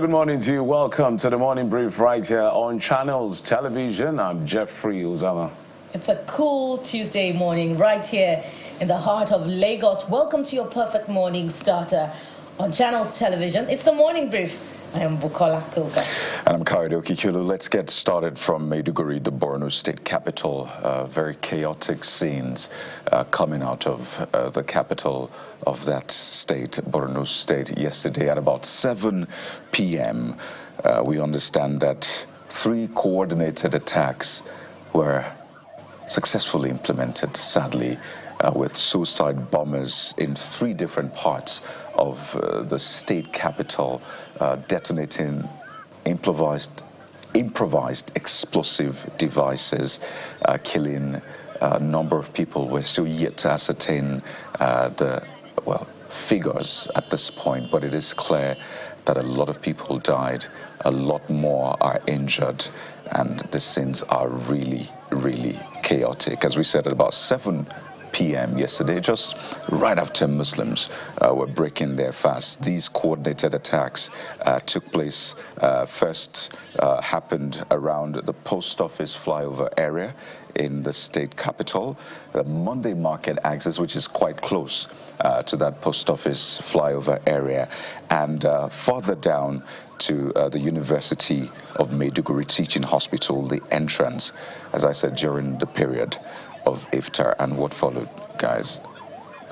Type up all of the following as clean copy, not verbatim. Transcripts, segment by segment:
good morning to you. Welcome to the Morning Brief right here on Channels Television. I'm Jeffrey Uzama. It's a cool Tuesday morning right here in the heart of Lagos. Welcome to your perfect morning starter on Channels Television. It's the Morning Brief. I am Bukola Koka. And I'm Kayode Okikulu. Let's get started from Maiduguri, the Borno state capital. Very chaotic scenes coming out of the capital of that state, Borno state, yesterday at about 7 p.m. We understand that 3 coordinated attacks were successfully implemented, sadly, with suicide bombers in 3 different parts of the state capital, detonating improvised explosive devices, killing a number of people. We're still yet to ascertain the figures at this point, but it is clear that a lot of people died, a lot more are injured, and the scenes are really, really chaotic. As we said, at about 7 p.m. yesterday, just right after Muslims were breaking their fast, these coordinated attacks took place. First happened around the post office flyover area in the state capital, the Monday Market access, which is quite close to that post office flyover area, and further down to the University of Maiduguri Teaching Hospital, the entrance, as I said, during the period of Iftar. And what followed, guys?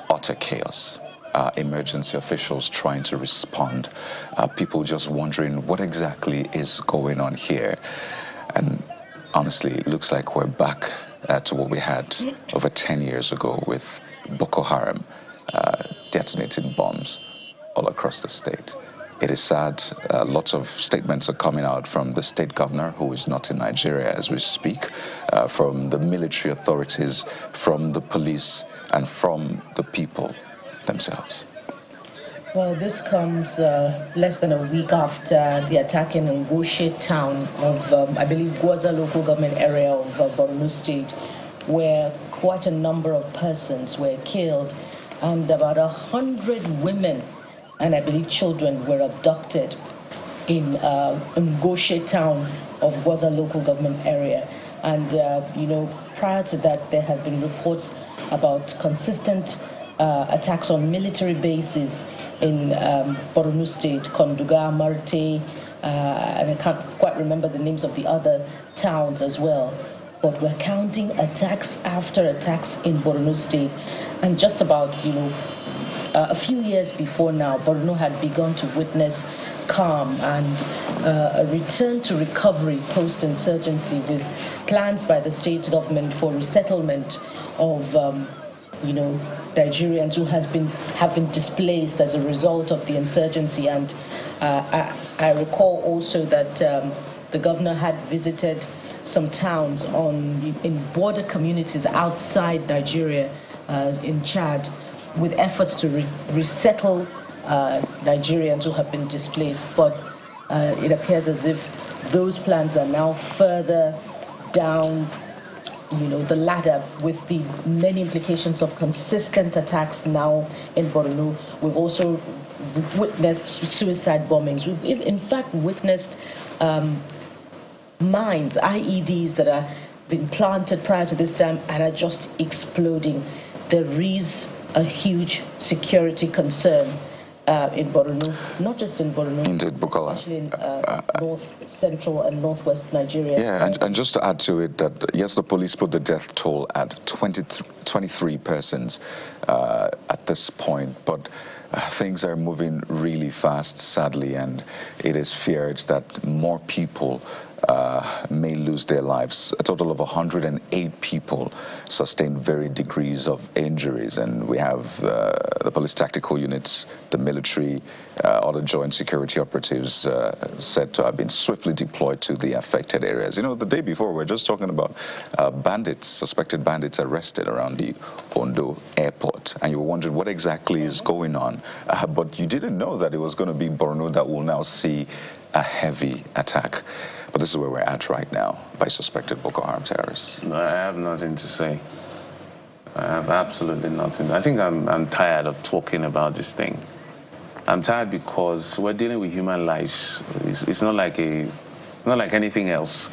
Utter chaos. Emergency officials trying to respond, people just wondering what exactly is going on here. And honestly, it looks like we're back to what we had over 10 years ago with Boko Haram detonating bombs all across the state. It is sad. Lots of statements are coming out from the state governor, who is not in Nigeria as we speak, from the military authorities, from the police, and from the people themselves. Well, this comes less than a week after the attack in Ngoshe town of, I believe, Gwaza local government area of Borno State, where quite a number of persons were killed and about 100 women and I believe children were abducted in Ngoshe town of Gwaza local government area. And, prior to that, there have been reports about consistent attacks on military bases in Borno State, Konduga, Marte, and I can't quite remember the names of the other towns as well. But we're counting attacks after attacks in Borno State. And just about, a few years before now, Borno had begun to witness calm and a return to recovery post-insurgency with plans by the state government for resettlement of, Nigerians who have been displaced as a result of the insurgency. And I recall also that the governor had visited some towns in border communities outside Nigeria, in Chad, with efforts to resettle Nigerians who have been displaced. But it appears as if those plans are now further down the ladder, with the many implications of consistent attacks now in Borno. We've also witnessed suicide bombings. We've in fact witnessed mines, IEDs that are been planted prior to this time and are just exploding. There is a huge security concern in Borno, not just in Borno, Indeed, Bukola. especially in north, central and northwest Nigeria. Yeah, and just to add to it, that yes, the police put the death toll at 23 persons at this point, but things are moving really fast, sadly, and it is feared that more people may lose their lives. A total of 108 people sustained varying degrees of injuries, and we have the police tactical units, the military, other joint security operatives said to have been swiftly deployed to the affected areas. The day before, we were just talking about suspected bandits arrested around the Ondo airport, and you were wondering what exactly is going on, but you didn't know that it was going to be Borno that will now see a heavy attack. But this is where we're at right now by suspected Boko Haram terrorists. I have nothing to say. I have absolutely nothing. I think I'm tired of talking about this thing. I'm tired because we're dealing with human lives. It's not like anything else.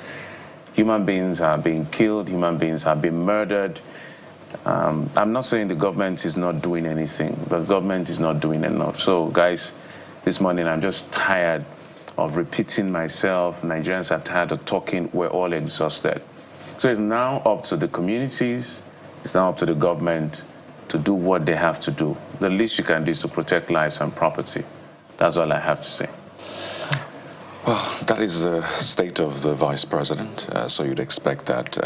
Human beings are being killed. Human beings are being murdered. I'm not saying the government is not doing anything, but the government is not doing enough. So, guys, this morning I'm just tired of repeating myself. Nigerians are tired of talking. We're all exhausted. So it's now up to the communities. It's now up to the government to do what they have to do. The least you can do is to protect lives and property. That's all I have to say. Well, that is the state of the vice president. So you'd expect that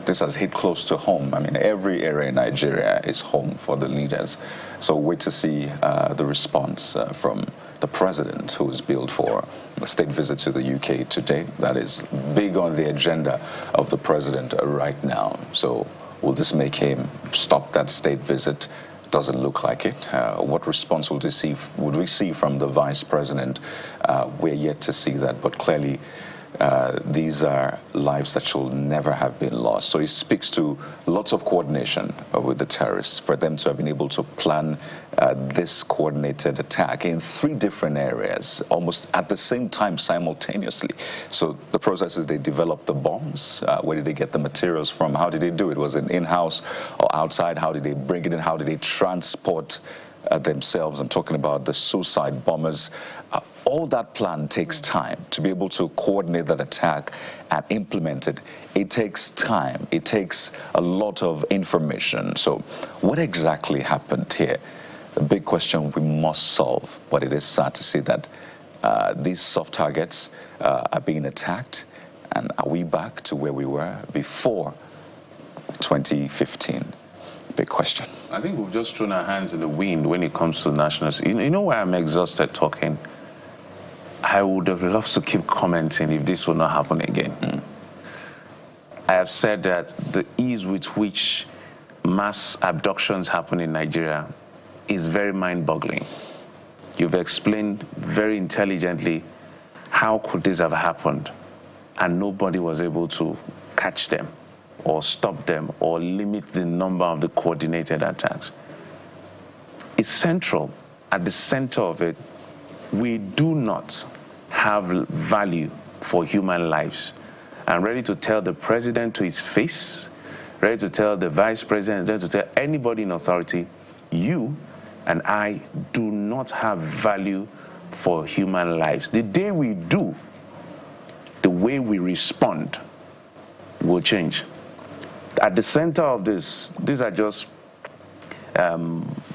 this has hit close to home. I mean, every area in Nigeria is home for the leaders. So wait to see the response from the president, who is billed for a state visit to the UK today. That is big on the agenda of the president right now. So will this make him stop that state visit? Doesn't look like it. What response would we see from the vice president? We're yet to see that, but clearly these are lives that should never have been lost. So it speaks to lots of coordination with the terrorists for them to have been able to plan this coordinated attack in 3 different areas, almost at the same time, simultaneously. So the process is they developed the bombs. Where did they get the materials from? How did they do it? Was it in-house or outside? How did they bring it in? How did they transport themselves? I'm talking about the suicide bombers. All that plan takes time to be able to coordinate that attack and implement it. It takes time. It takes a lot of information. So what exactly happened here? The big question we must solve, but it is sad to see that these soft targets are being attacked. And are we back to where we were before 2015? Big question. I think we've just thrown our hands in the wind when it comes to nationals. You know why I'm exhausted talking? I would have loved to keep commenting if this will not happen again. I have said that the ease with which mass abductions happen in Nigeria is very mind-boggling. You've explained very intelligently how could this have happened, and nobody was able to catch them or stop them or limit the number of the coordinated attacks. It's central. At the center of it, we do not have value for human lives. I'm ready to tell the president to his face, ready to tell the vice president, ready to tell anybody in authority, you and I do not have value for human lives. The day we do, the way we respond will change. At the center of this, these are just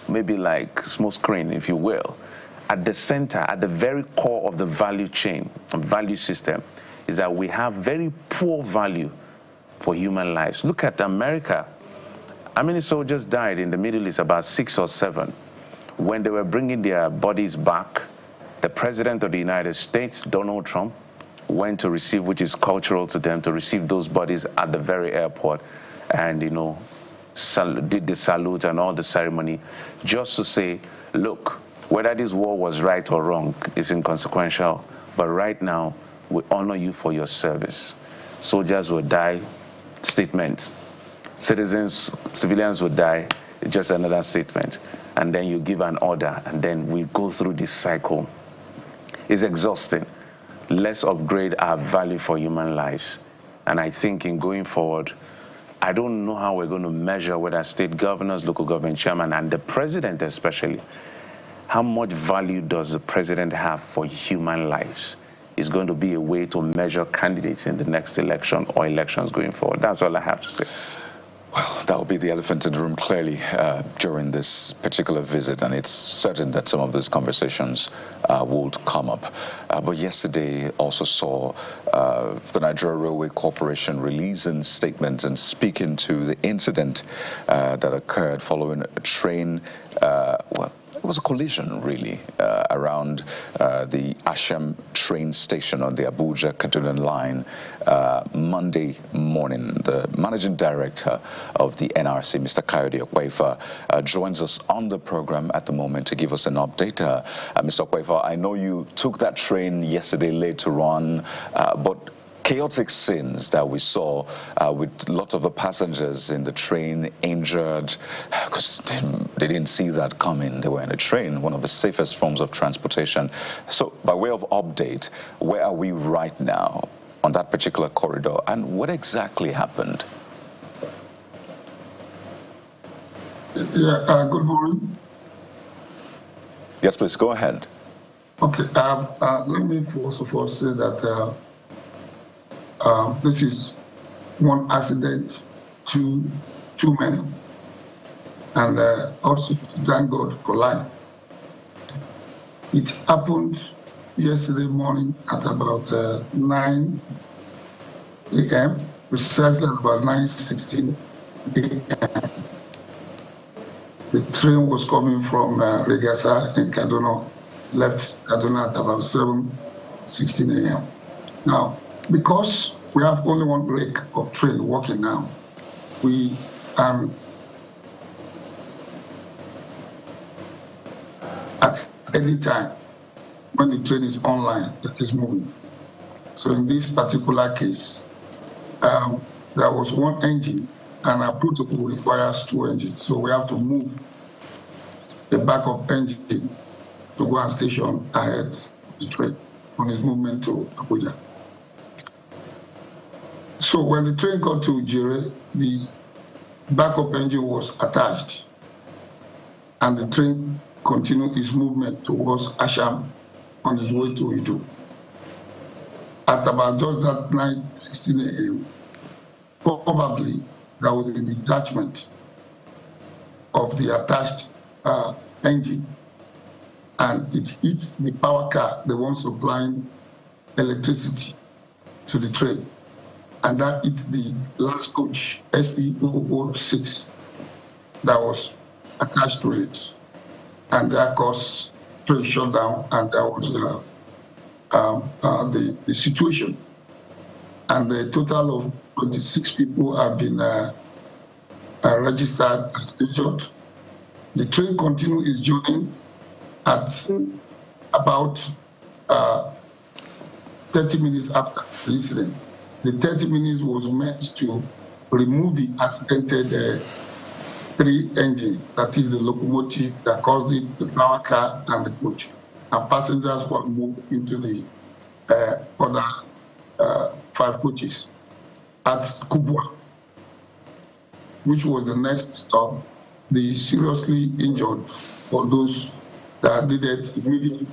maybe like smoke screen, if you will. At the center, at the very core of the value chain, value system, is that we have very poor value for human lives. Look at America. How many soldiers died in the Middle East? About 6 or 7. When they were bringing their bodies back, the President of the United States, Donald Trump, went to receive, which is cultural to them, to receive those bodies at the very airport, and, you know, did the salute and all the ceremony, just to say, look, whether this war was right or wrong is inconsequential, but right now, we honor you for your service. Soldiers will die, statements. Citizens, civilians will die, just another statement. And then you give an order, and then we go through this cycle. It's exhausting. Let's upgrade our value for human lives. And I think in going forward, I don't know how we're going to measure whether state governors, local government chairman, and the president especially, how much value does the president have for human lives? Is going to be a way to measure candidates in the next election or elections going forward. That's all I have to say. Well, that will be the elephant in the room, clearly, during this particular visit, and it's certain that some of these conversations would come up. But yesterday also saw the Nigeria Railway Corporation releasing statements and speaking to the incident that occurred following a train, it was a collision, really, around the Asham train station on the Abuja-Kaduna line Monday morning. The managing director of the NRC, Mr. Kayode Okwefa, joins us on the program at the moment to give us an update. Mr. Okwefa, I know you took that train yesterday later on, but chaotic scenes that we saw with a lot of the passengers in the train injured because they didn't see that coming. They were in a train, one of the safest forms of transportation. So by way of update, where are we right now on that particular corridor, and what exactly happened? Yeah, good morning. Yes, please, go ahead. Okay, let me first of all say that this is one accident too many, and also thank God for life. It happened yesterday morning at about 9 a.m., precisely at about 9:16 a.m. The train was coming from Regasa in Kaduna, left Kaduna at about 7:16 a.m. Now, because we have only one break of train working now, we at any time when the train is online, it is moving. So in this particular case, there was one engine, and our protocol requires 2 engines. So we have to move the backup engine to go and station ahead of the train on its movement to Abuja. So when the train got to Jere, the backup engine was attached, and the train continued its movement towards Asham on its way to Idu. At about just that 9:16 a.m., probably there was a detachment of the attached engine, and it hits the power car, the one supplying electricity to the train, and that hit the last coach, SP006, that was attached to it, and that caused train shutdown, and that was the situation. And a total of 26 people have been registered as injured. The train continued its journey at about 30 minutes after the incident. The 30 minutes was meant to remove the accidented 3 engines, that is the locomotive that caused it, the power car, and the coach. And passengers were moved into the other 5 coaches. At Kubwa, which was the next stop, the seriously injured or those that needed immediate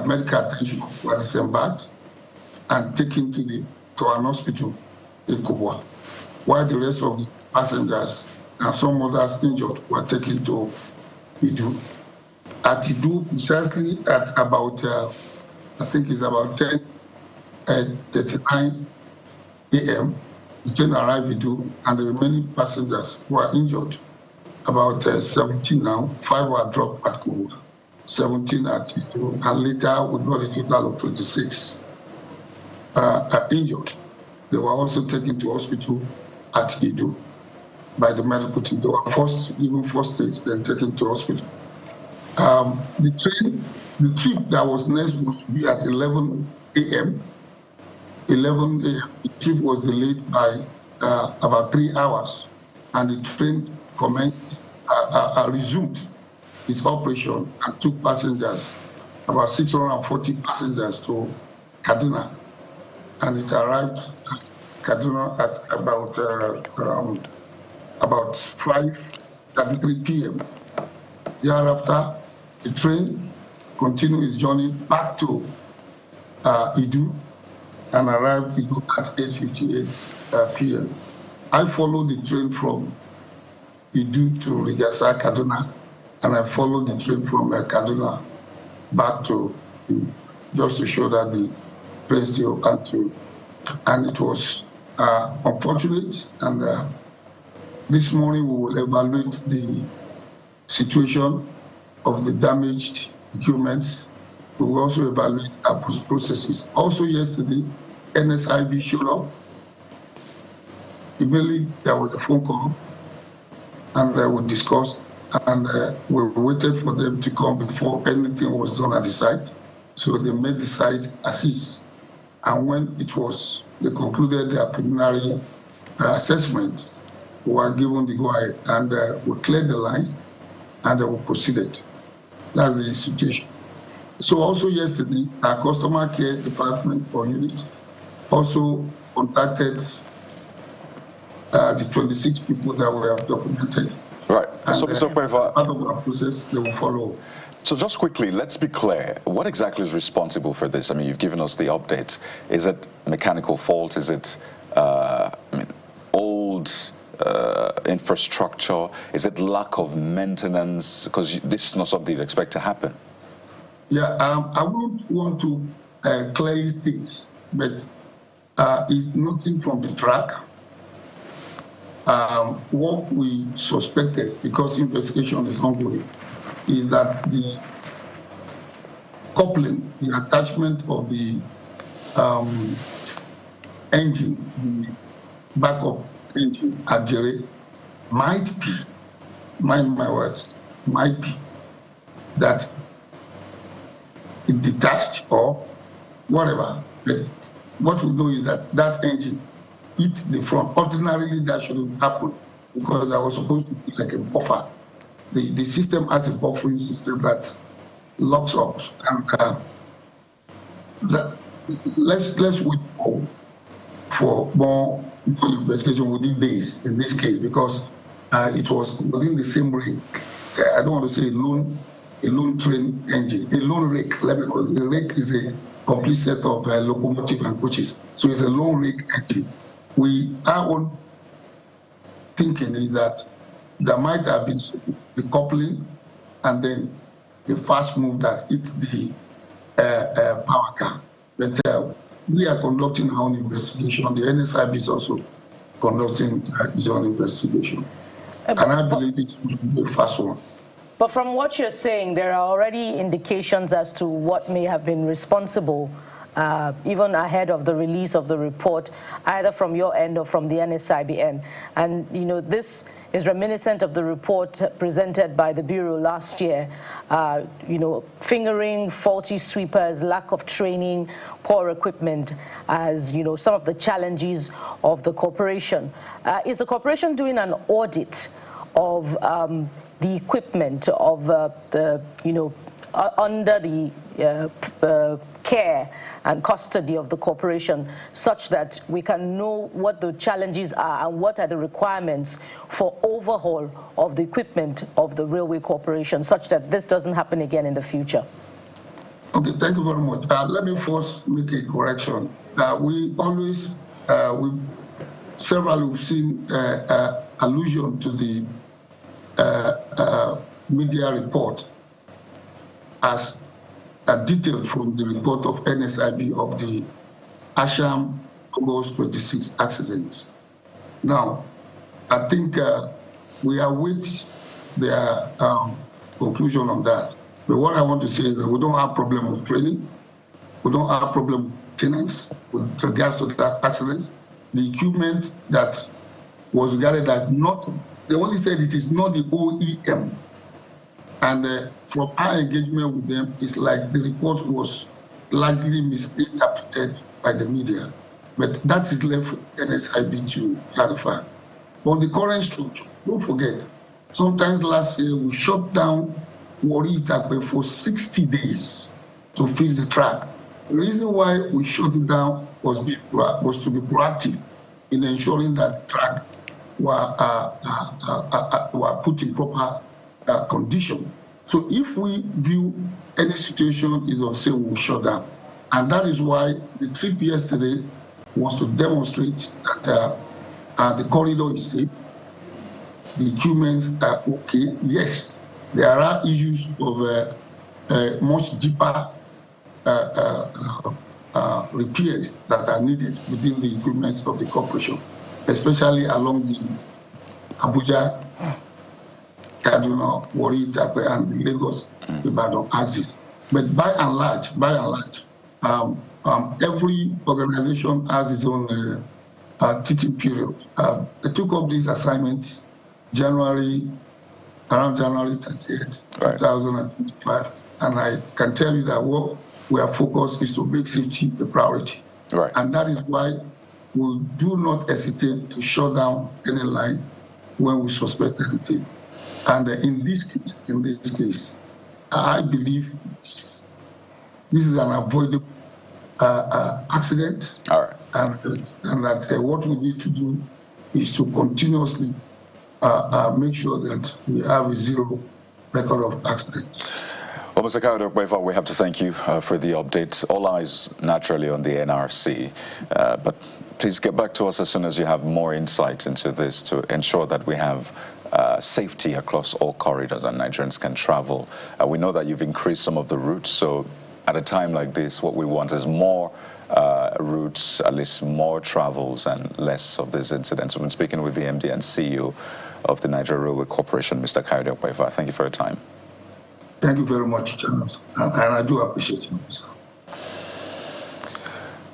medical attention were disembarked and taken to an hospital in Kubwa, while the rest of the passengers and some others injured were taken to Idu. At Idu, precisely at about, I think it's about 10:39 a.m., the train arrived at Idu, and the remaining passengers were injured. About 17 now, 5 were dropped at Kubwa, 17 at Idu, and later we got a total of 26 injured. They were also taken to hospital at Idu by the medical team. They were given first aid, then taken to hospital. The trip that was next was to be at 11 a.m. 11 a.m. The trip was delayed by about 3 hours, and the train resumed its operation and took passengers, about 640 passengers, to Kaduna, and it arrived at Kaduna at about 5:33 p.m. Thereafter, the train continued its journey back to Idu and arrived Idu at 8:58 p.m. I followed the train from Idu to Rigasa, Kaduna, and I followed the train from Kaduna back to Idu, just to show that the train still had to. And it was unfortunate, and this morning we will evaluate the situation of the damaged equipment. We will also evaluate our processes. Also yesterday, NSIB showed up. Immediately there was a phone call, and we discussed, and we waited for them to come before anything was done at the site. So they made the site assist. And when it was they concluded their preliminary assessment, we were given the go-ahead, and we cleared the line, and we proceeded. That's the situation. So also yesterday, our customer care department or unit also contacted the 26 people that we have documented. Right. And so, Mr. Peva, part of our process, they will follow. So just quickly, let's be clear. What exactly is responsible for this? I mean, you've given us the updates. Is it mechanical fault? Is it old infrastructure? Is it lack of maintenance? Because this is not something you'd expect to happen. Yeah, I wouldn't want to clearly state, but it's nothing from the track. What we suspected, because investigation is ongoing, is that the coupling, the attachment of the engine, the backup engine at Jere, might be, mind my words, might be that it detached or whatever. But what we know is that that engine hit the front. Ordinarily, that shouldn't happen because I was supposed to be like a buffer. The system has a buffering system that locks up, and let's wait for more investigation within days in this case, because it was within the same rake. I don't want to say a lone train engine, a lone rake. Let me call it. The rake is a complete set of locomotive and coaches, so it's a lone rake engine. Our own thinking is that there might have been the coupling and then the fast move that hit the power car. But we are conducting our own investigation. The NSIB is also conducting its own investigation. And I believe it will be a fast one. But from what you're saying, there are already indications as to what may have been responsible, even ahead of the release of the report, either from your end or from the NSIB end. And, you know, this is reminiscent of the report presented by the Bureau last year, you know, fingering faulty sweepers, lack of training, poor equipment as, you know, some of the challenges of the corporation. Is the corporation doing an audit of the equipment of the, you know, under the care and custody of the corporation, such that we can know what the challenges are and what are the requirements for overhaul of the equipment of the railway corporation, such that this doesn't happen again in the future? Okay, thank you very much. Let me first make a correction. We always, several we've seen allusion to the media report as detailed from the report of NSIB of the Asham August 26 accident. Now, I think we await their conclusion on that. But what I want to say is that we don't have problem with training. We don't have problem with maintenance with regards to that accident. The equipment that was regarded as not, they only said it is not the OEM. And from our engagement with them, it's like the report was largely misinterpreted by the media. But that is left for NSIB to clarify. On the current structure, don't forget, sometimes last year we shut down Wari Itakwe for 60 days to fix the track. The reason why we shut it down was to be proactive in ensuring that the track were put in proper condition. So if we view any situation is unsafe, we'll shut down. And that is why the trip yesterday was to demonstrate that the corridor is safe, the equipment are okay. Yes, there are issues of much deeper repairs that are needed within the equipment of the corporation, especially along the Abuja, Kaduna, Wari, Itakwe, and Lagos, Ibadan axis. But by and large, every organization has its own teaching period. I took up this assignment around January 30th, 2025, and I can tell you that what we are focused is to make safety a priority. Right. And that is why we do not hesitate to shut down any line when we suspect anything. And in this case, I believe this is an avoidable accident. All right. And that what we need to do is to continuously make sure that we have a zero record of accidents. Well, Mr. Kayode, we have to thank you for the update. All eyes naturally on the NRC, but please get back to us as soon as you have more insight into this to ensure that we have safety across all corridors and Nigerians can travel. We know that you've increased some of the routes, so at a time like this, what we want is more routes, at least more travels and less of these incidents. We've been speaking with the MD and CEO of the Nigeria Railway Corporation, Mr. Kayode Okpeifa. Thank you for your time. Thank you very much, Charles, and I do appreciate you.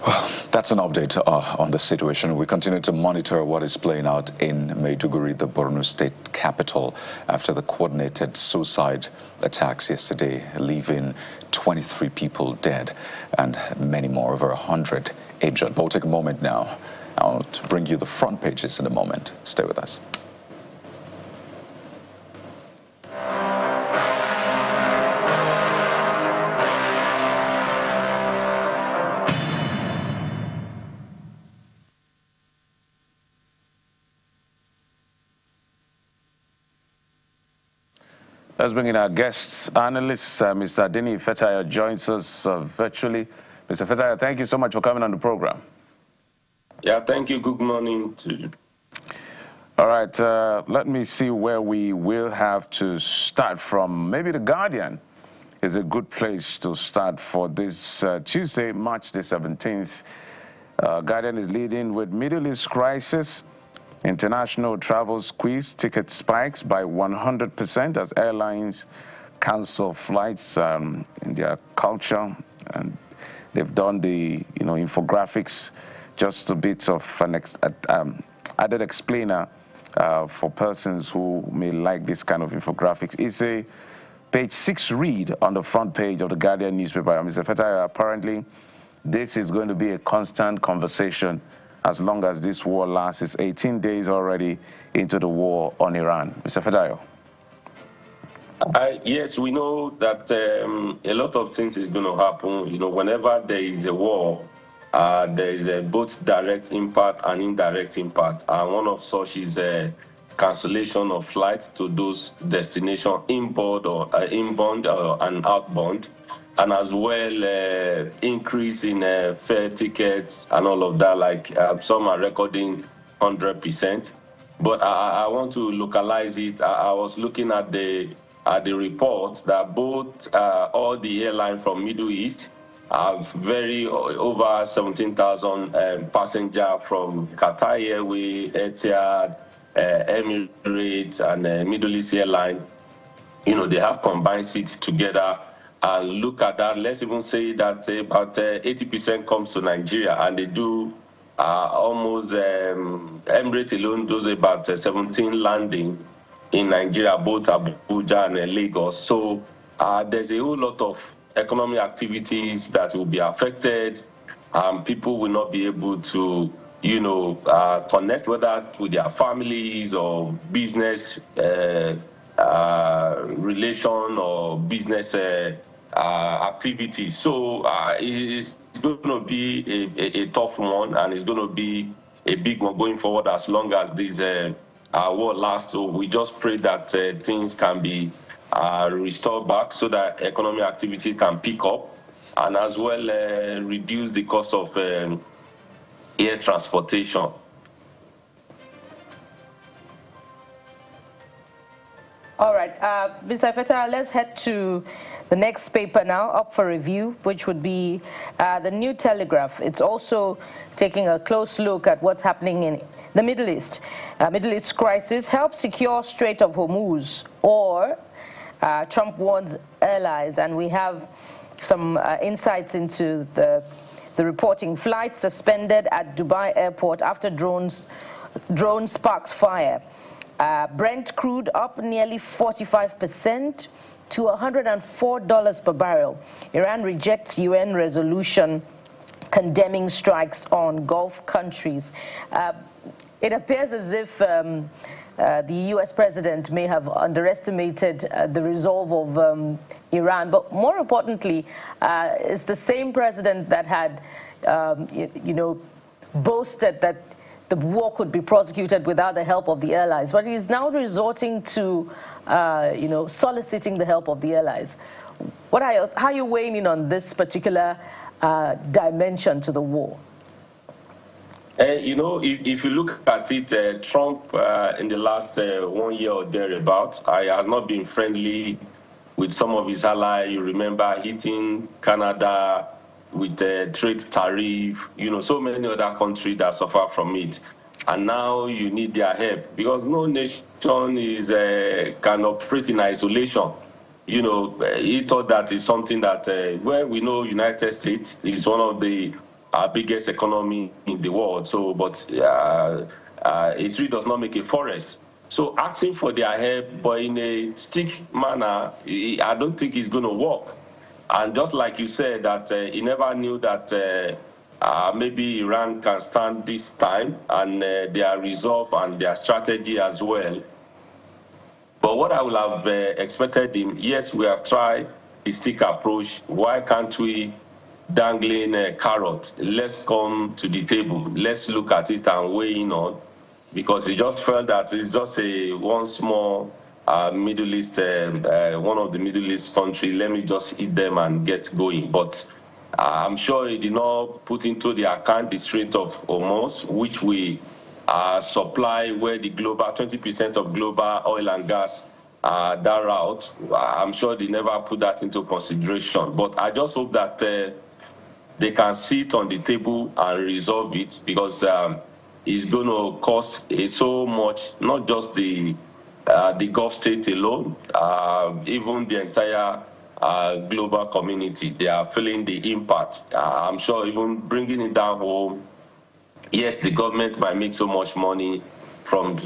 Well, that's an update on the situation. We continue to monitor what is playing out in Maiduguri, the Borno state capital, after the coordinated suicide attacks yesterday, leaving 23 people dead and many more, over 100 injured. But we'll take a moment now. I'll bring you the front pages in a moment. Stay with us. Let's bring in our guests, analyst, Mr. Adeni Fetayo joins us virtually. Mr. Fetayo, thank you so much for coming on the program. Yeah, thank you. Good morning to you. All right, let me see where we will have to start from. Maybe The Guardian is a good place to start for this Tuesday, March the 17th. Guardian is leading with Middle East crisis. International travel squeeze, ticket spikes by 100% as airlines cancel flights in their culture, and they've done the infographics, just a bit of an added explainer for persons who may like this kind of infographics. It's a page 6 read on the front page of the Guardian newspaper. Mr. Fetayo, apparently this is going to be a constant conversation as long as this war lasts. It's 18 days already into the war on Iran. Mr. Fetayo. Yes, we know that a lot of things is going to happen. Whenever there is a war, there is both direct impact and indirect impact. And one of such is cancellation of flights to those destinations inbound and outbound. And as well, increase in fare tickets and all of that, like some are recording 100%. But I want to localize it. I was looking at the report that both all the airlines from Middle East have over 17,000 passengers from Qatar Airways, Etihad, Emirates, and Middle East Airline. They have combined seats together. And look at that, let's even say that about 80% comes to Nigeria, and they do almost, Emirates alone does about 17 landing in Nigeria, both Abuja and Lagos. So there's a whole lot of economic activities that will be affected. People will not be able to, connect whether with their families or business relation or business activity. So it's going to be a tough one, and it's going to be a big one going forward as long as this war lasts. So we just pray that things can be restored back so that economic activity can pick up, and as well reduce the cost of air transportation. All right, Mr. Fetayo, let's head to the next paper now, up for review, which would be the New Telegraph. It's also taking a close look at what's happening in the Middle East. Middle East crisis helps secure Strait of Hormuz, or Trump warns allies, and we have some insights into the reporting. Flights suspended at Dubai airport after drone sparks fire. Brent crude up nearly 45% to $104 per barrel. Iran rejects UN resolution condemning strikes on Gulf countries. It appears as if the U.S. president may have underestimated the resolve of Iran, but more importantly, it's the same president that had, boasted that the war could be prosecuted without the help of the allies, but he's now resorting to, soliciting the help of the allies. How are you weighing in on this particular dimension to the war? If you look at it, Trump in the last 1 year or thereabouts, has not been friendly with some of his allies. You remember hitting Canada with trade tariff, so many other countries that suffer from it. And now you need their help because no nation can operate in isolation. He thought that is something that, we know United States is one of the biggest economy in the world. So, but a tree does not make a forest. So asking for their help, but in a stick manner, I don't think it's going to work. And just like you said, that he never knew that maybe Iran can stand this time and their resolve and their strategy as well. But what I would have expected him, yes, we have tried the stick approach. Why can't we dangling a carrot? Let's come to the table. Let's look at it and weigh in on. Because he just felt that it's just one small Middle East, one of the Middle East country. Let me just eat them and get going. But I'm sure he did not put into the account the Strait of Hormuz, which we supply where the global 20% of global oil and gas that route. I'm sure they never put that into consideration. But I just hope that they can sit on the table and resolve it, because it's going to cost so much, not just the Gulf state alone, even the entire global community. They are feeling the impact. I'm sure even bringing it down home, yes, the government might make so much money from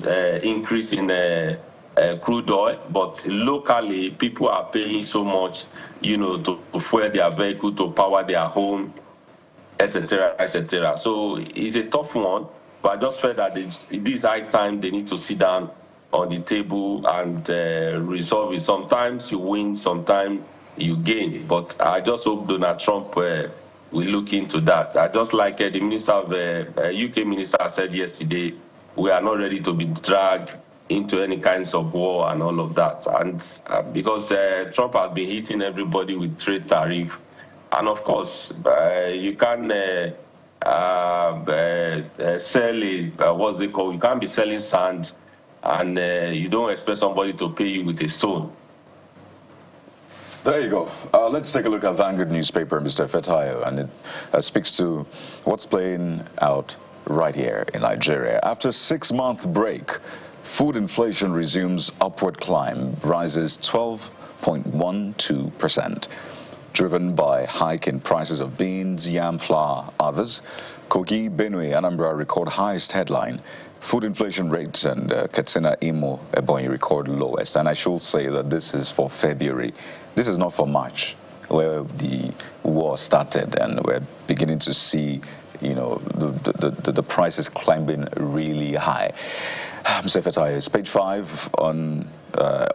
increase in crude oil, but locally people are paying so much, to fuel their vehicle, to power their home, etc., etc. So it's a tough one, but I just felt that this high time they need to sit down on the table and resolve it. Sometimes you win, sometimes you gain, but I just hope Donald Trump will look into that. I just like the minister of UK minister said yesterday, we are not ready to be dragged into any kinds of war and all of that. And because Trump has been hitting everybody with trade tariff, and of course you can't sell what's it called? You can't be selling sand, and you don't expect somebody to pay you with a stone. There you go. Let's take a look at Vanguard newspaper, Mr. Fetayo, and it speaks to what's playing out right here in Nigeria. After a 6-month break, food inflation resumes upward climb, rises 12.12%, driven by hike in prices of beans, yam flour, others. Kogi, Benue, Anambra record highest headline. Food inflation rates and Katsina, Imo, Ebonyi record lowest. And I should say that this is for February. This is not for March, where the war started, and we're beginning to see, the prices climbing really high. Mr. Fetayo, it's page 5 on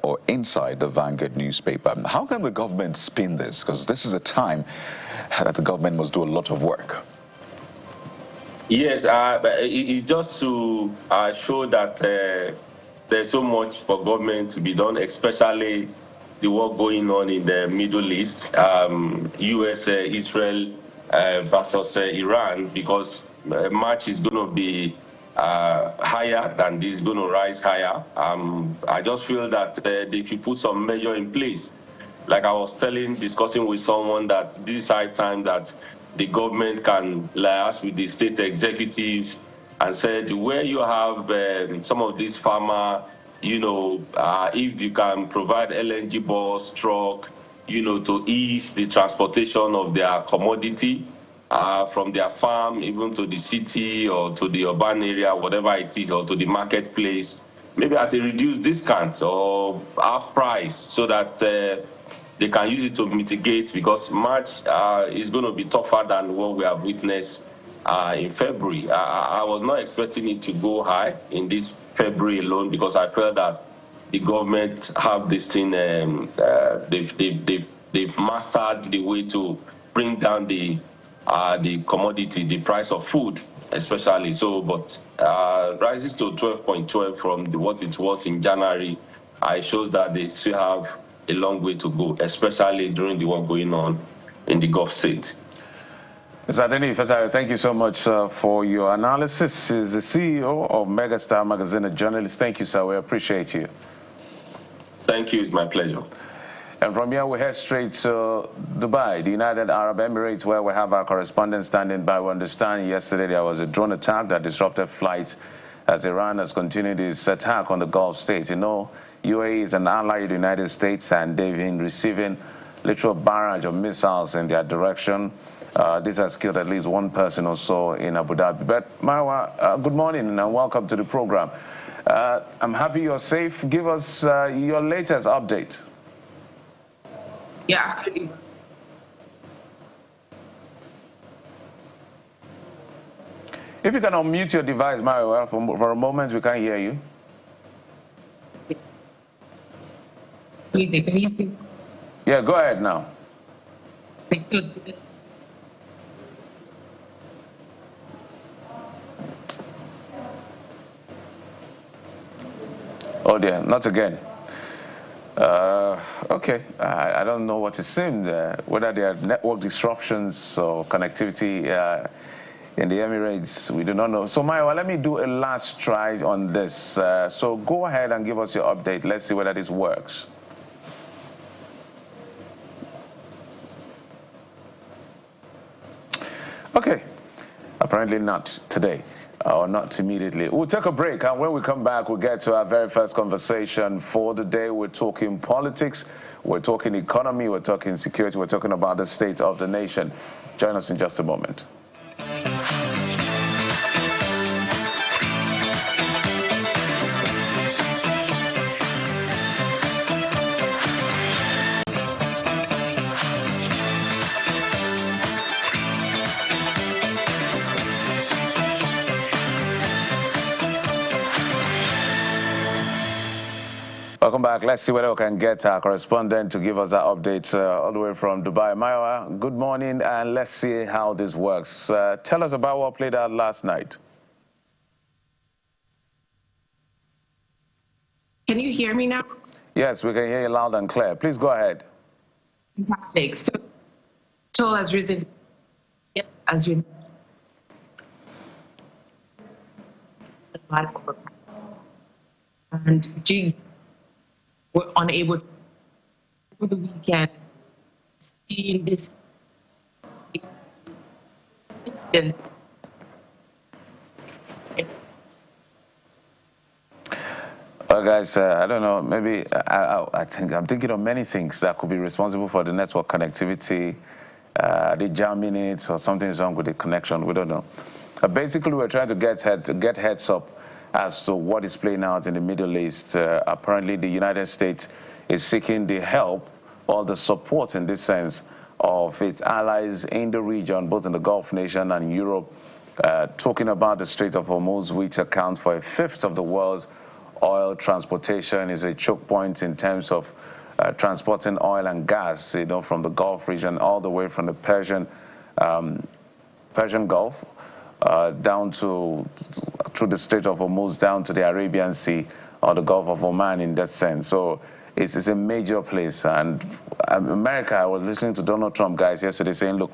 or inside the Vanguard newspaper. How can the government spin this? Because this is a time that the government must do a lot of work. Yes, it's just to show that there's so much for government to be done, especially the work going on in the Middle East, US, Israel versus Iran, because March is going to be higher than this, going to rise higher. I just feel that they should put some measure in place. Like I was discussing with someone that this high time that the government can liaise with the state executives and said where you have some of these farmers, if you can provide LNG bus, truck, to ease the transportation of their commodity from their farm even to the city or to the urban area, whatever it is, or to the marketplace, maybe at a reduced discount or half price, so that they can use it to mitigate, because March is going to be tougher than what we have witnessed in February. I was not expecting it to go high in this February alone, because I felt that the government have this thing, they've mastered the way to bring down the commodity, the price of food, especially. So, but rises to 12.12 from what it was in January, it shows that they still have a long way to go, especially during the work going on in the Gulf state. Mr. Adeni Fatari, thank you so much for your analysis. He's the CEO of Megastar Magazine, a journalist. Thank you, sir. We appreciate you. Thank you. It's my pleasure. And from here, we head straight to Dubai, the United Arab Emirates, where we have our correspondent standing by. We understand yesterday there was a drone attack that disrupted flights as Iran has continued its attack on the Gulf states. You know, UAE is an ally of the United States, and they've been receiving literal barrage of missiles in their direction. This has killed at least one person or so in Abu Dhabi. But Marwa, good morning and welcome to the program. I'm happy you're safe. Give us your latest update. Yeah, absolutely. If you can unmute your device, Marwa, for a moment, we can't hear you. Can you see? Yeah, go ahead now. Oh dear, not again. Okay, I don't know what it seemed, whether there are network disruptions or connectivity in the Emirates, we do not know. So Maya, let me do a last try on this. So go ahead and give us your update. Let's see whether this works. Okay, apparently not today. Or not immediately. We'll take a break, and when we come back, we'll get to our very first conversation for the day. We're talking politics, we're talking economy, we're talking security, we're talking about the state of the nation. Join us in just a moment. Welcome back. Let's see whether we can get our correspondent to give us that update all the way from Dubai. Maya, good morning, and let's see how this works. Tell us about what played out last night. Can you hear me now? Yes, we can hear you loud and clear. Please go ahead. Fantastic. So, toll has risen, as you know. And G were unable over the weekend seeing this incident. Well, guys, I don't know, maybe I'm thinking of many things that could be responsible for the network connectivity, the jamming it, or something's wrong with the connection, we don't know. Basically, we're trying to get heads up as to what is playing out in the Middle East. Apparently, the United States is seeking the help or the support in this sense of its allies in the region, both in the Gulf nation and Europe, talking about the Strait of Hormuz, which accounts for 1/5 of the world's oil transportation, is a choke point in terms of transporting oil and gas, you know, from the Gulf region all the way from the Persian Gulf down to through the Strait of Hormuz down to the Arabian Sea or the Gulf of Oman in that sense. So it's a major place. And America, I was listening to Donald Trump guys yesterday saying, look,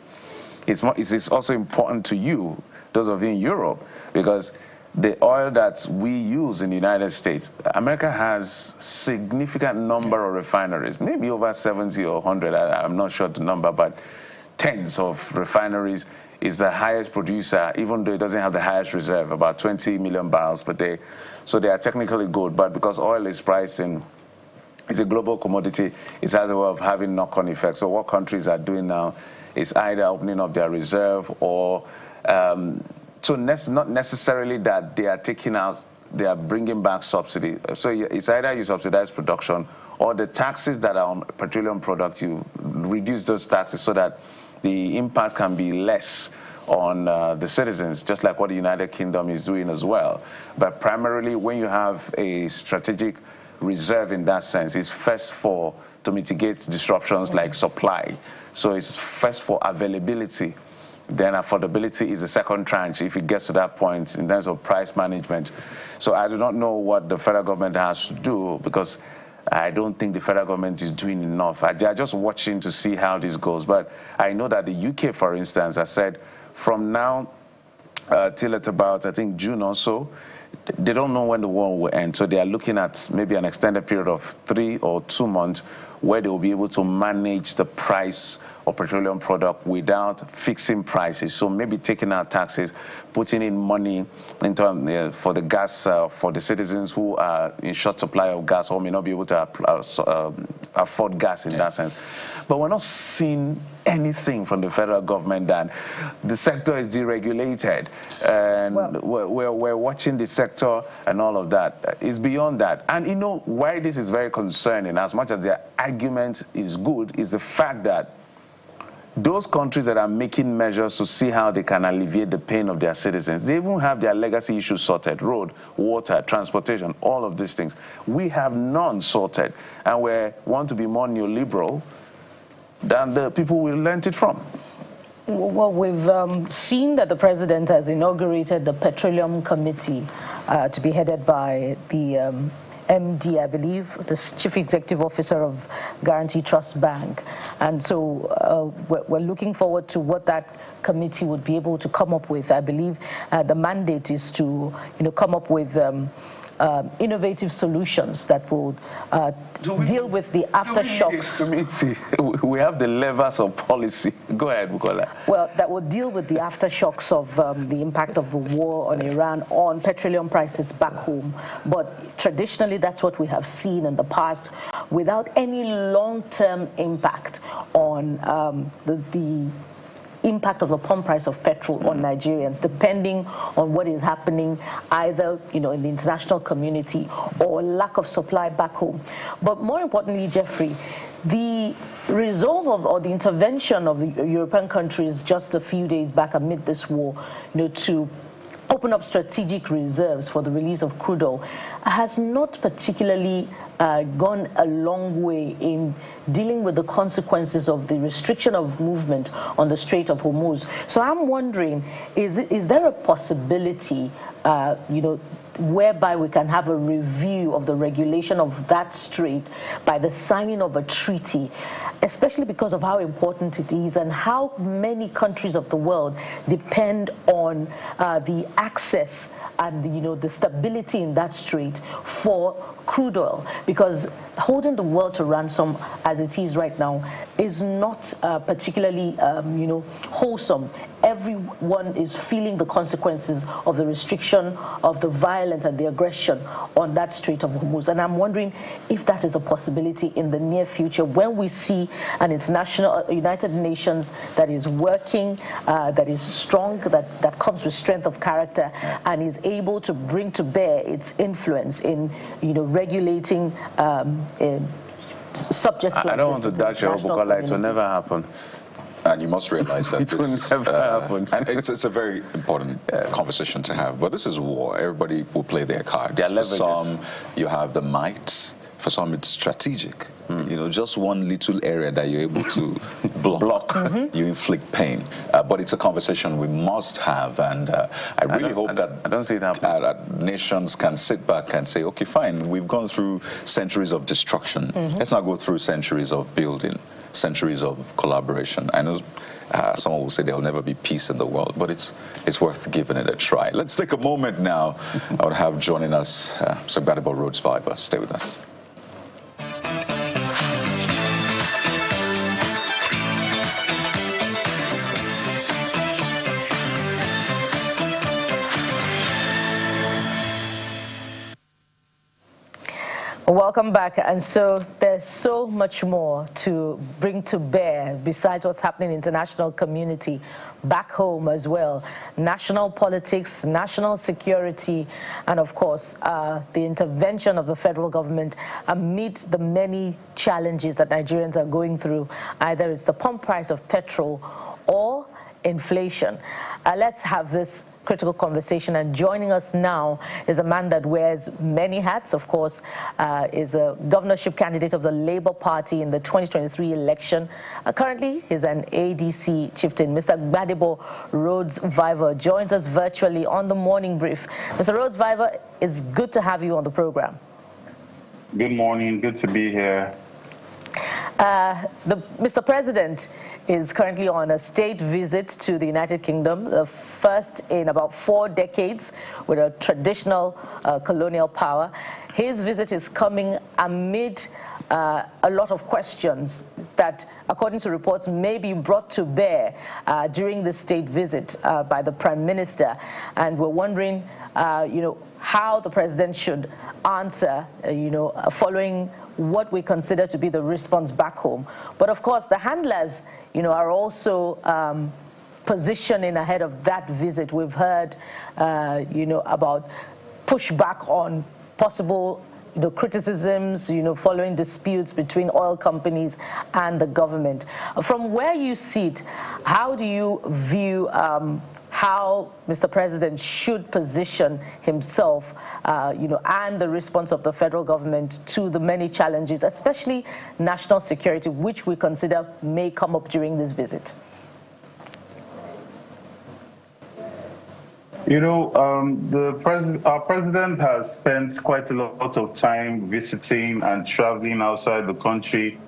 it's also important to you, those of you in Europe, because the oil that we use in the United States, America has significant number of refineries, maybe over 70 or 100, I'm not sure the number, but tens of refineries. Is the highest producer, even though it doesn't have the highest reserve, about 20 million barrels per day. So they are technically good, but because oil is priced in, it's a global commodity, it has a way of having knock-on effects. So what countries are doing now is either opening up their reserve or, so not necessarily that they are taking out they are bringing back subsidy. So it's either you subsidize production or the taxes that are on petroleum products, you reduce those taxes so that the impact can be less on the citizens, just like what the United Kingdom is doing as well. But primarily, when you have a strategic reserve in that sense, it's first to mitigate disruptions like supply. So it's first for availability. Then affordability is the second tranche if it gets to that point in terms of price management. So I do not know what the federal government has to do, because I don't think the federal government is doing enough. They are just watching to see how this goes. But I know that the UK, for instance, has said from now till at about, I think, June or so, they don't know when the war will end. So they are looking at maybe an extended period of 3 or 2 months where they will be able to manage the price of petroleum product without fixing prices. So maybe taking out taxes, putting in money into for the gas for the citizens who are in short supply of gas or may not be able to afford gas in that sense. But we're not seeing anything from the federal government that the sector is deregulated, and we're watching the sector and all of that. It's beyond that. And you know why this is very concerning, as much as their argument is good, is the fact that those countries that are making measures to see how they can alleviate the pain of their citizens, they even have their legacy issues sorted: road, water, transportation, all of these things. We have none sorted, and we want to be more neoliberal than the people we learned it from. Well, we've seen that the president has inaugurated the Petroleum Committee to be headed by the MD, I believe, the Chief Executive Officer of Guarantee Trust Bank. And so we're looking forward to what that committee would be able to come up with. I believe the mandate is to, come up with innovative solutions that will deal with the aftershocks. We have the levers of policy. Go ahead, Bukola. Well, that will deal with the aftershocks of the impact of the war on Iran on petroleum prices back home. But traditionally, that's what we have seen in the past, without any long-term impact on the impact of the pump price of petrol on Nigerians, depending on what is happening either in the international community or lack of supply back home. But more importantly, Jeffrey, the resolve or the intervention of the European countries just a few days back amid this war, to open up strategic reserves for the release of crude oil has not particularly gone a long way in dealing with the consequences of the restriction of movement on the Strait of Hormuz. So I'm wondering, is there a possibility, whereby we can have a review of the regulation of that strait by the signing of a treaty, especially because of how important it is and how many countries of the world depend on the access and the stability in that strait for crude oil, because holding the world to ransom as it is right now is not particularly wholesome. Everyone is feeling the consequences of the restriction of the violence and the aggression on that Strait of Hormuz. And I'm wondering if that is a possibility in the near future when we see an international United Nations that is working, that is strong, that comes with strength of character, and is able to bring to bear its influence in regulating subjects like I don't want to dodge your Bukola. It will never happen. And you must realize that it will never happen. And it's a very important conversation to have. But this is war. Everybody will play their cards. For some, you have the might. For some, it's strategic. Just one little area that you're able to block. You inflict pain. But it's a conversation we must have. And I really hope that I don't see it happening. Nations can sit back and say, okay, fine, we've gone through centuries of destruction. Let's not go through centuries of building, centuries of collaboration. I know someone will say there will never be peace in the world, but it's worth giving it a try. Let's take a moment now. I would have joining us some Gbadebo Road survivor. Stay with us. Welcome back. And so there's there's so much more to bring to bear besides what's happening in the international community, back home as well. National politics, national security, and of course, the intervention of the federal government amid the many challenges that Nigerians are going through. Either it's the pump price of petrol or inflation. Let's have this critical conversation, and joining us now is a man that wears many hats. Of course, is a governorship candidate of the Labour Party in the 2023 election. Currently, he's an ADC chieftain. Mr. Gbadebo Rhodes-Viver joins us virtually on the morning brief. Mr. Rhodes-Viver, it's good to have you on the program. Good morning. Good to be here. Mr. President is currently on a state visit to the United Kingdom, the first in about 4 decades with a traditional colonial power. His visit is coming amid a lot of questions that, according to reports, may be brought to bear during the state visit by the Prime Minister. And we're wondering, how the President should answer, following what we consider to be the response back home. But of course, the handlers, are also positioning ahead of that visit. We've heard, about pushback on possible, criticisms, following disputes between oil companies and the government. From where you sit, how do you view how Mr. President should position himself, and the response of the federal government to the many challenges, especially national security, which we consider may come up during this visit? Our president has spent quite a lot of time visiting and traveling outside the country,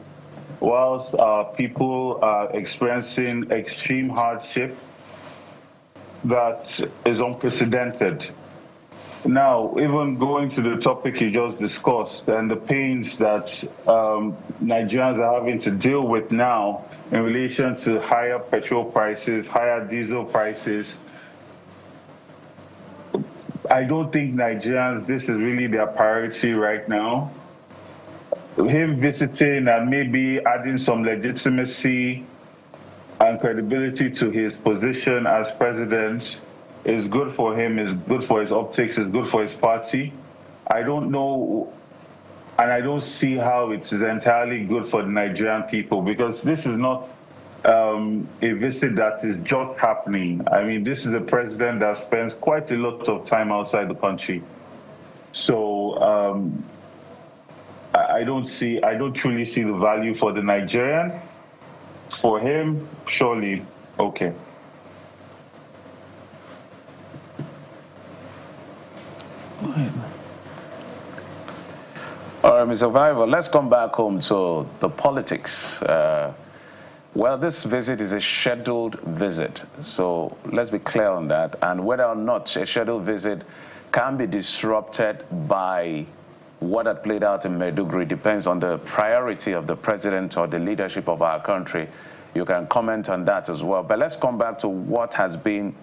whilst our people are experiencing extreme hardship that is unprecedented. Now, even going to the topic you just discussed and the pains that Nigerians are having to deal with now in relation to higher petrol prices, higher diesel prices, I don't think Nigerians, this is really their priority right now. Him visiting and maybe adding some legitimacy and credibility to his position as president is good for him, is good for his optics, is good for his party. I don't know, and I don't see how it is entirely good for the Nigerian people, because this is not a visit that is just happening. I mean, this is a president that spends quite a lot of time outside the country. So I don't truly see the value for the Nigerian. For him, surely, okay. All right, Mr. Viver, let's come back home to the politics. Well, this visit is a scheduled visit, so let's be clear on that. And whether or not a scheduled visit can be disrupted by what had played out in Maiduguri depends on the priority of the president or the leadership of our country. You can comment on that as well. But let's come back to what has been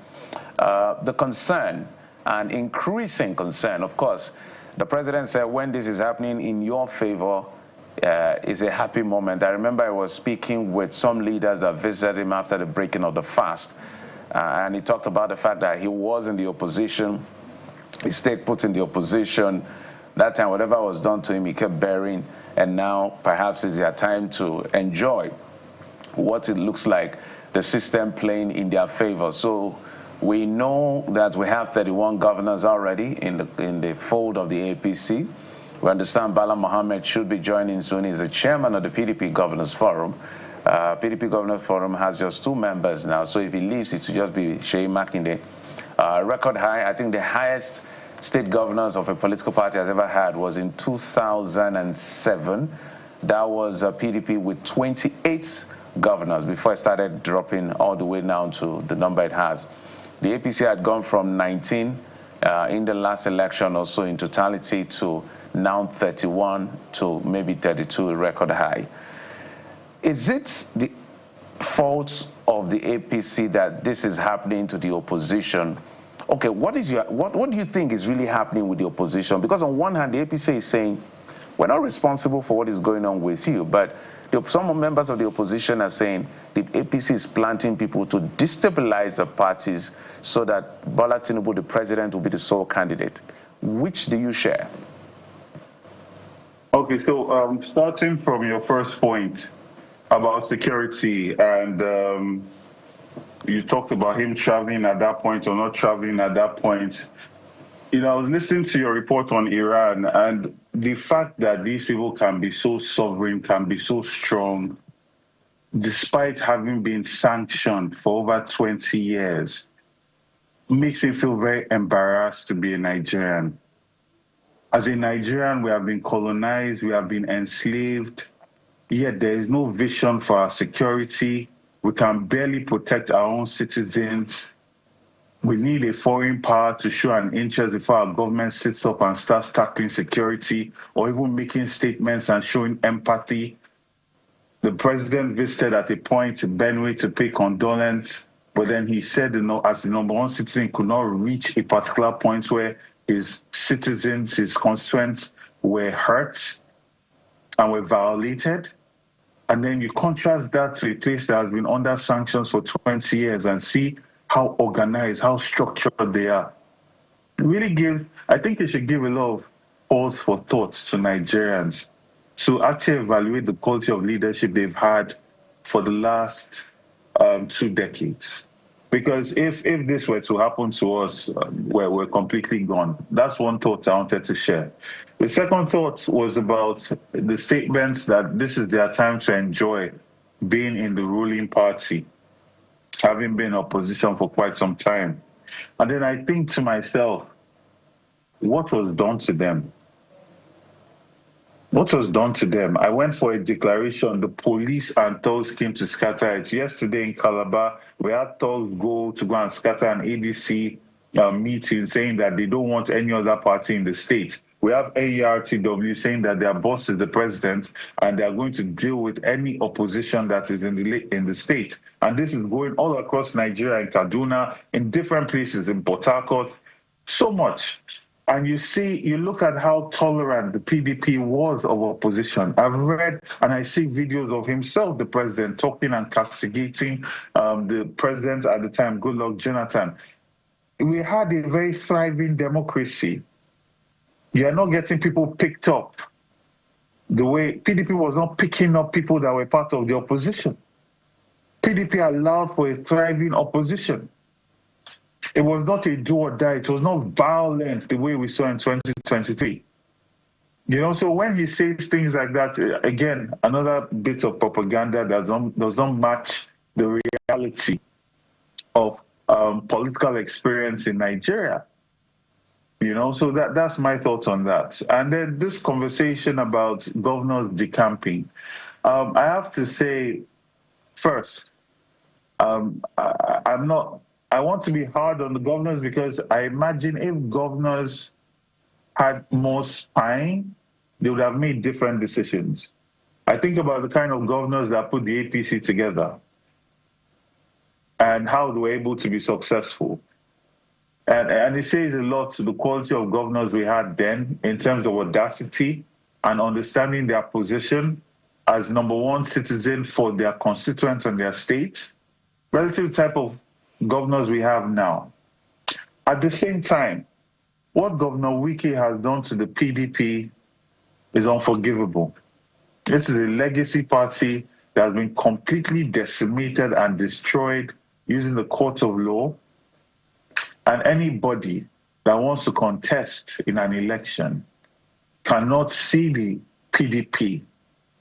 the concern and increasing concern. Of course, the president said when this is happening in your favor, is a happy moment. I remember I was speaking with some leaders that visited him after the breaking of the fast, and he talked about the fact that he was in the opposition, he stayed put in the opposition. That time, whatever was done to him, he kept bearing, and now perhaps it's their time to enjoy what it looks like, the system playing in their favor. So we know that we have 31 governors already in the fold of the APC. We understand Bala Mohammed should be joining soon. He's the chairman of the PDP Governors Forum. PDP Governors Forum has just 2 members now, so if he leaves, it will just be Sheyi Makinde. Record high, I think the highest state governors of a political party has ever had was in 2007. That was PDP with 28 governors before it started dropping all the way down to the number it has. The APC had gone from 19 in the last election or so in totality to now 31 to maybe 32, a record high. Is it the fault of the APC that this is happening to the opposition? Okay, what do you think is really happening with the opposition? Because on one hand, the APC is saying we're not responsible for what is going on with you. But some members of the opposition are saying the APC is planting people to destabilize the parties so that Bola Tinubu, the president, will be the sole candidate. Which do you share? Okay, so starting from your first point about security, and you talked about him traveling at that point or not traveling at that point. I was listening to your report on Iran, and the fact that these people can be so sovereign, can be so strong, despite having been sanctioned for over 20 years, makes me feel very embarrassed to be a Nigerian. As a Nigerian, we have been colonized, we have been enslaved, yet there is no vision for our security. We can barely protect our own citizens. We need a foreign power to show an interest before our government sits up and starts tackling security or even making statements and showing empathy. The president visited at a point Benue to pay condolence, but then he said, as the number one citizen, could not reach a particular point where his citizens, his constituents were hurt and were violated. And then you contrast that to a place that has been under sanctions for 20 years and see how organized, how structured they are. It really gives, I think it should give a lot of pause for thoughts to Nigerians to actually evaluate the quality of leadership they've had for the last 2 decades. Because if this were to happen to us, we're completely gone. That's one thought I wanted to share. The second thought was about the statements that this is their time to enjoy being in the ruling party, having been in opposition for quite some time. And then I think to myself, what was done to them? What was done to them? I went for a declaration. The police and thugs came to scatter it. Yesterday in Calabar, we had thugs go and scatter an ADC meeting saying that they don't want any other party in the state. We have AERTW saying that their boss is the president and they are going to deal with any opposition that is in the state. And this is going all across Nigeria, in Kaduna, in different places, in Port Harcourt, so much. And you look at how tolerant the PDP was of opposition. I've read and I see videos of himself, the president, talking and castigating the president at the time, Goodluck Jonathan. We had a very thriving democracy. You are not getting people picked up the way PDP was not picking up people that were part of the opposition. PDP allowed for a thriving opposition. It was not a do or die. It was not violent the way we saw in 2023. So when he says things like that, again, another bit of propaganda that does not match the reality of political experience in Nigeria. So that's my thoughts on that. And then this conversation about governors decamping. I have to say, first, I want to be hard on the governors because I imagine if governors had more spine, they would have made different decisions. I think about the kind of governors that put the APC together and how they were able to be successful. And it says a lot to the quality of governors we had then in terms of audacity and understanding their position as number one citizen for their constituents and their state, relative type of governors we have now. At the same time, what Governor Wike has done to the PDP is unforgivable. This is a legacy party that has been completely decimated and destroyed using the court of law. And anybody that wants to contest in an election cannot see the PDP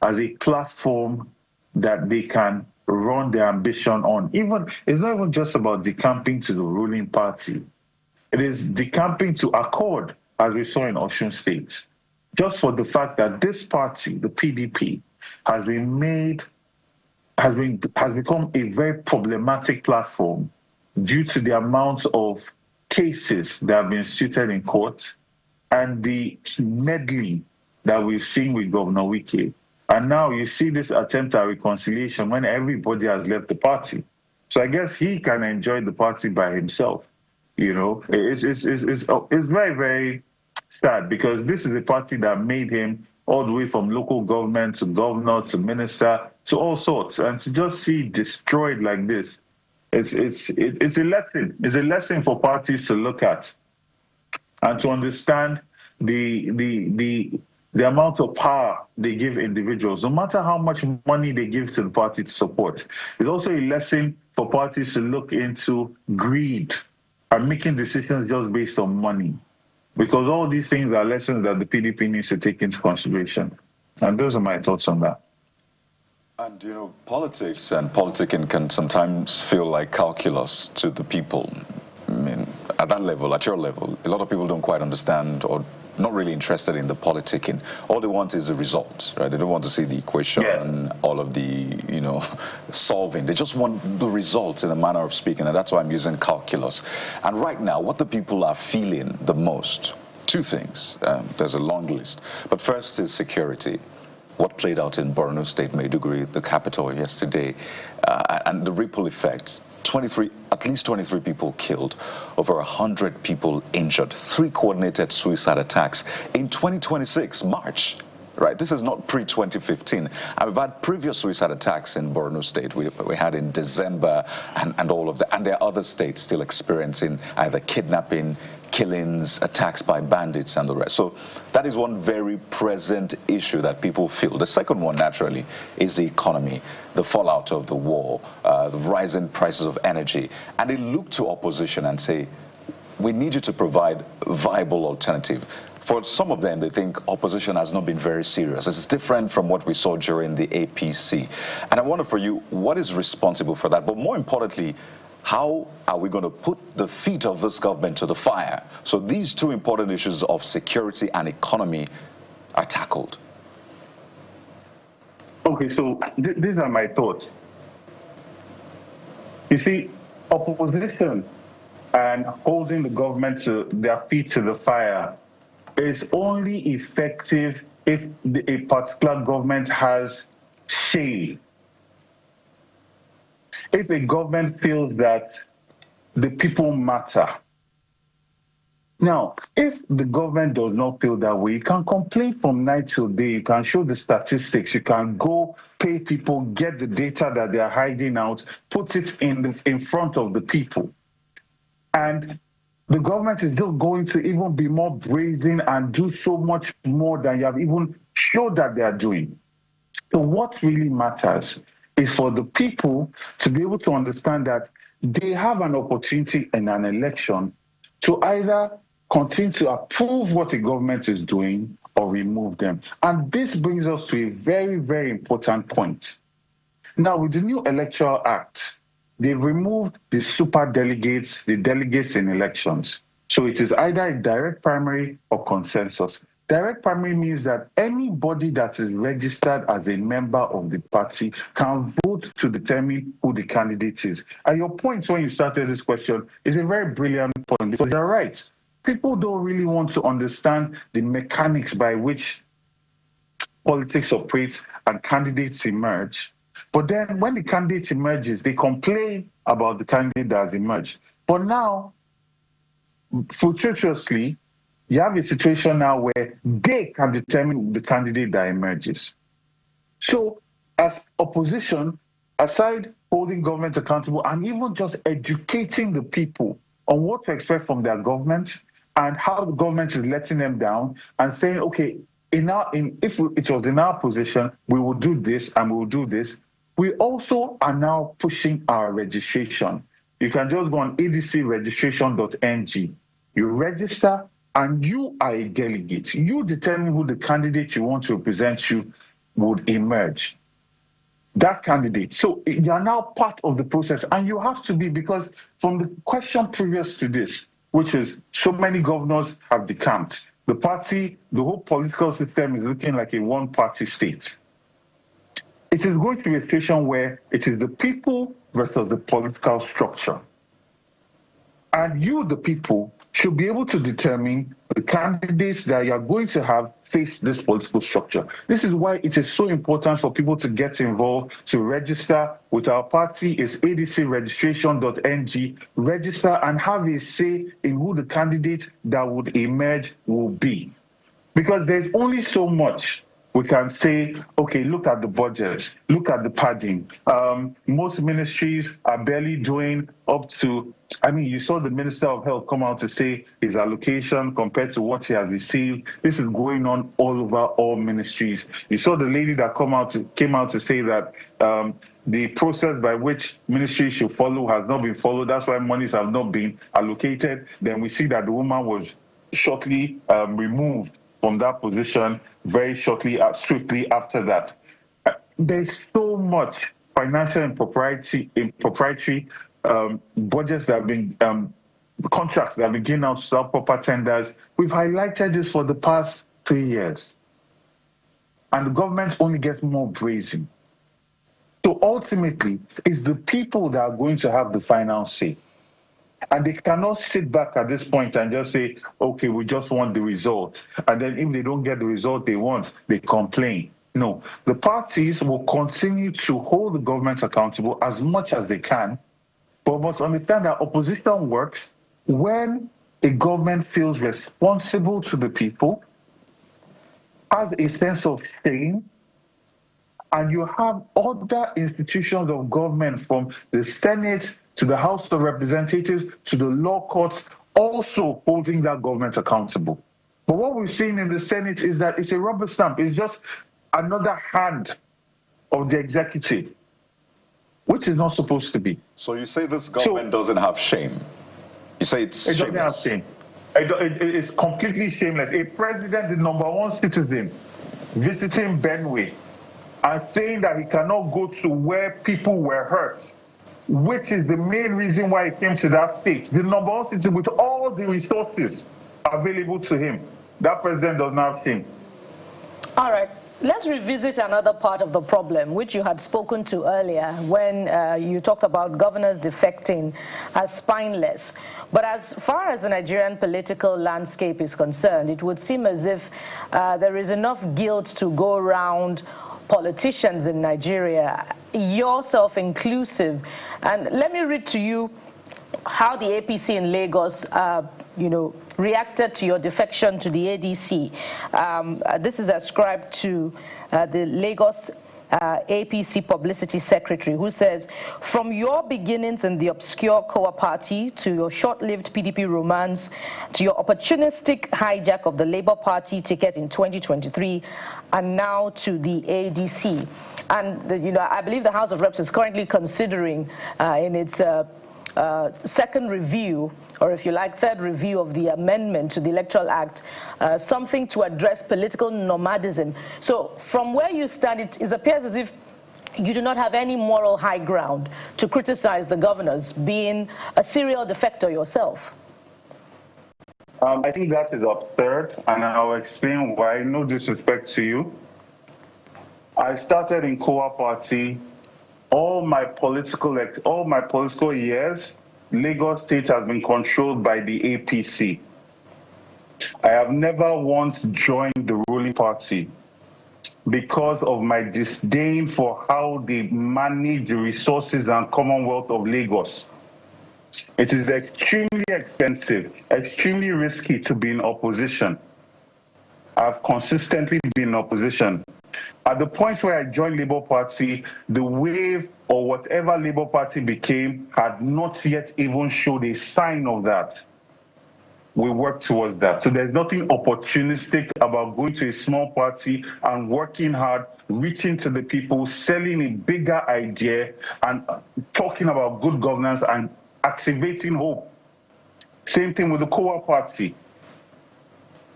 as a platform that they can run their ambition on. It's not even just about decamping to the ruling party. It is decamping to Accord, as we saw in Osun State. Just for the fact that this party, the PDP, has become a very problematic platform due to the amount of cases that have been instituted in court and the meddling that we've seen with Governor Wike. And now you see this attempt at reconciliation when everybody has left the party. So I guess he can enjoy the party by himself. It's very, very sad because this is a party that made him all the way from local government to governor to minister to all sorts, and to just see it destroyed like this, it's a lesson. It's a lesson for parties to look at and to understand the amount of power they give individuals, no matter how much money they give to the party to support. It's also a lesson for parties to look into greed and making decisions just based on money. Because all these things are lessons that the PDP needs to take into consideration. And those are my thoughts on that. And, you know, politics and politicking can sometimes feel like calculus to the people. I mean, at that level, at your level, a lot of people don't quite understand or not really interested in the politicking. All they want is the results, right? They don't want to see the equation, all of the, you know, solving. They just want the results in a manner of speaking, and that's why I'm using calculus. And right now, what the people are feeling the most, two things. There's a long list. But first is security. What played out in Borno State, Maiduguri, the capital yesterday, and the ripple effects. At least 23 people killed, over 100 people injured, 3 coordinated suicide attacks in 2026, March. Right, this is not pre-2015. And we've had previous suicide attacks in Borno State. We had in December and all of that. And there are other states still experiencing either kidnapping, killings, attacks by bandits and the rest. So that is one very present issue that people feel. The second one, naturally, is the economy, the fallout of the war, the rising prices of energy. And they look to opposition and say, we need you to provide a viable alternative. For some of them, they think opposition has not been very serious. It's different from what we saw during the APC. And I wonder for you, what is responsible for that? But more importantly, how are we going to put the feet of this government to the fire so these two important issues of security and economy are tackled? Okay, so these are my thoughts. You see, opposition and holding the government to their feet to the fire is only effective if a particular government has shade. If a government feels that the people matter. Now, if the government does not feel that way, you can complain from night till day, you can show the statistics, you can go pay people, get the data that they are hiding out, put it in front of the people. And the government is still going to even be more brazen and do so much more than you have even showed that they are doing. So what really matters is for the people to be able to understand that they have an opportunity in an election to either continue to approve what the government is doing or remove them. And this brings us to a very, very important point. Now, with the new Electoral Act, they've removed the super delegates, the delegates in elections. So it is either a direct primary or consensus. Direct primary means that anybody that is registered as a member of the party can vote to determine who the candidate is. And your point when you started this question is a very brilliant point, because you're right. People don't really want to understand the mechanics by which politics operates and candidates emerge. But then when the candidate emerges, they complain about the candidate that has emerged. But now, fortuitously, you have a situation now where they can determine the candidate that emerges. So, as opposition, aside holding government accountable and even just educating the people on what to expect from their government and how the government is letting them down and saying, okay, if it was in our position, we will do this and we will do this. We also are now pushing our registration. You can just go on adcregistration.ng. You register and you are a delegate. You determine who the candidate you want to represent you would emerge. That candidate. So you are now part of the process, and you have to be, because from the question previous to this, which is so many governors have decamped, the party, the whole political system is looking like a one-party state. It is going to be a situation where it is the people versus the political structure. And you, the people, should be able to determine the candidates that you are going to have face this political structure. This is why it is so important for people to get involved, to register with our party. It's adcregistration.ng. Register and have a say in who the candidate that would emerge will be. Because there's only so much we can say, okay, look at the budget, look at the padding. Most ministries are barely doing up to, I mean, you saw the Minister of Health come out to say his allocation compared to what he has received. This is going on all over all ministries. You saw the lady that came out to say that the process by which ministries should follow has not been followed. That's why monies have not been allocated. Then we see that the woman was shortly removed from that position very swiftly after that. There's so much financial impropriety budgets that have been, contracts that have been given out to self-proper tenders. We've highlighted this for the past 3 years. And the government only gets more brazen. So ultimately, it's the people that are going to have the final say. And they cannot sit back at this point and just say, okay, we just want the result. And then if they don't get the result they want, they complain. No, the parties will continue to hold the government accountable as much as they can, but must understand that opposition works when a government feels responsible to the people, has a sense of shame, and you have other institutions of government from the Senate to the House of Representatives to the law courts also holding that government accountable. But what we've seen in the Senate is that it's a rubber stamp. It's just another hand of the executive, which is not supposed to be. So you say this government doesn't have shame? You say it's shameless? It doesn't have shame. It's completely shameless. A president, the #1 citizen, visiting Benue and saying that he cannot go to where people were hurt, which is the main reason why he came to that state. The #1 citizen with all the resources available to him. That president does not have shame. All right. Let's revisit another part of the problem, which you had spoken to earlier when you talked about governors defecting as spineless. But as far as the Nigerian political landscape is concerned, it would seem as if there is enough guilt to go around politicians in Nigeria, yourself inclusive. And let me read to you how the APC in Lagos reacted to your defection to the ADC. This is ascribed to the Lagos APC publicity secretary, who says, from your beginnings in the obscure COA party to your short-lived PDP romance to your opportunistic hijack of the Labour Party ticket in 2023 and now to the ADC. And I believe the House of Reps is currently considering in its second review, or if you like, third review of the amendment to the Electoral Act, something to address political nomadism. So from where you stand, it appears as if you do not have any moral high ground to criticize the governors, being a serial defector yourself. I think that is absurd, and I'll explain why. No disrespect to you. I started in COA party. All my political years, Lagos State has been controlled by the APC. I have never once joined the ruling party because of my disdain for how they manage the resources and Commonwealth of Lagos. It is extremely expensive, extremely risky to be in opposition. I've consistently been in opposition. At the point where I joined Labour Party, the wave or whatever Labour Party became had not yet even showed a sign of that. We work towards that. So there's nothing opportunistic about going to a small party and working hard, reaching to the people, selling a bigger idea and talking about good governance and activating hope. Same thing with the COA party.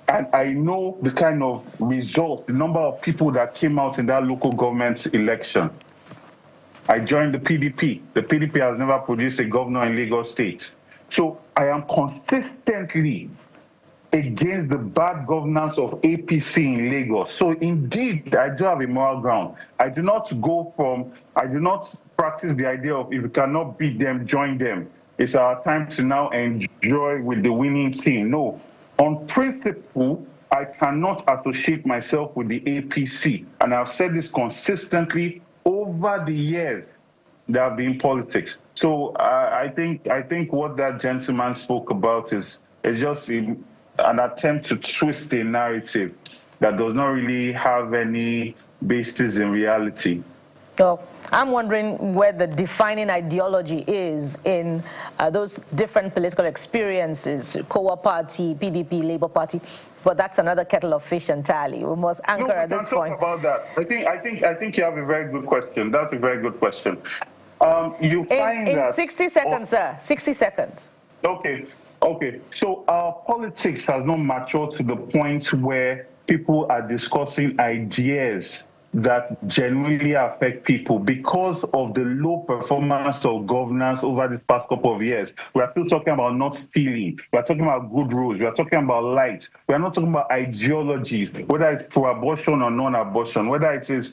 And I know the kind of results, the number of people that came out in that local government election. I joined the PDP. The PDP has never produced a governor in Lagos State. So I am consistently against the bad governance of APC in Lagos. So indeed, I do have a moral ground. I do not practice the idea of if you cannot beat them, join them. It's our time to now enjoy with the winning team. No. On principle, I cannot associate myself with the APC, and I've said this consistently over the years that I've been in politics. So I think what that gentleman spoke about is just an attempt to twist a narrative that does not really have any basis in reality. Well, I'm wondering where the defining ideology is in those different political experiences, COA Party, PDP, Labour Party, but that's another kettle of fish entirely. We must anchor at this point. Talk about that. I think you have a very good question. That's a very good question. You find in that 60 seconds, sir. 60 seconds. Okay. So our politics has not matured to the point where people are discussing ideas that genuinely affect people because of the low performance of governance over this past couple of years. We are still talking about not stealing. We are talking about good rules. We are talking about light. We are not talking about ideologies, whether it's pro-abortion or non-abortion, whether it is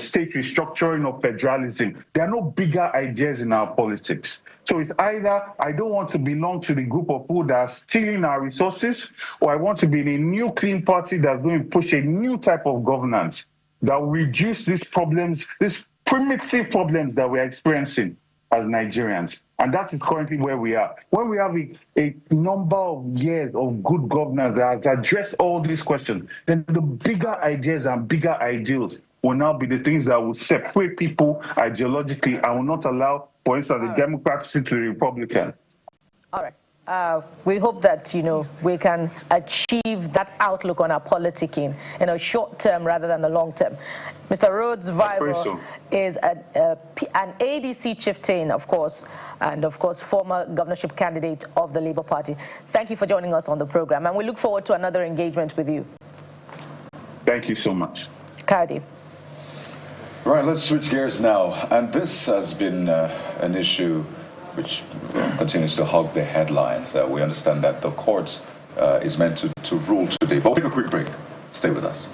state restructuring or federalism. There are no bigger ideas in our politics. So it's either I don't want to belong to the group of people that are stealing our resources, or I want to be in a new clean party that's going to push a new type of governance that will reduce these problems, these primitive problems that we're experiencing as Nigerians. And that is currently where we are. When we have a number of years of good governance that has addressed all these questions, then the bigger ideas and bigger ideals will now be the things that will separate people ideologically and will not allow, for instance, the Democrats to the Republicans. All right. We hope that, we can achieve that outlook on our politicking in a short term rather than the long term. Mr. Rhodes Viable is an ADC chieftain, of course, and of course, former governorship candidate of the Labour Party. Thank you for joining us on the program, and we look forward to another engagement with you. Thank you so much. Kadi. Right, let's switch gears now. And this has been an issue which continues to hog the headlines. We understand that the court is meant to rule today. But we'll take a quick break. Stay with us.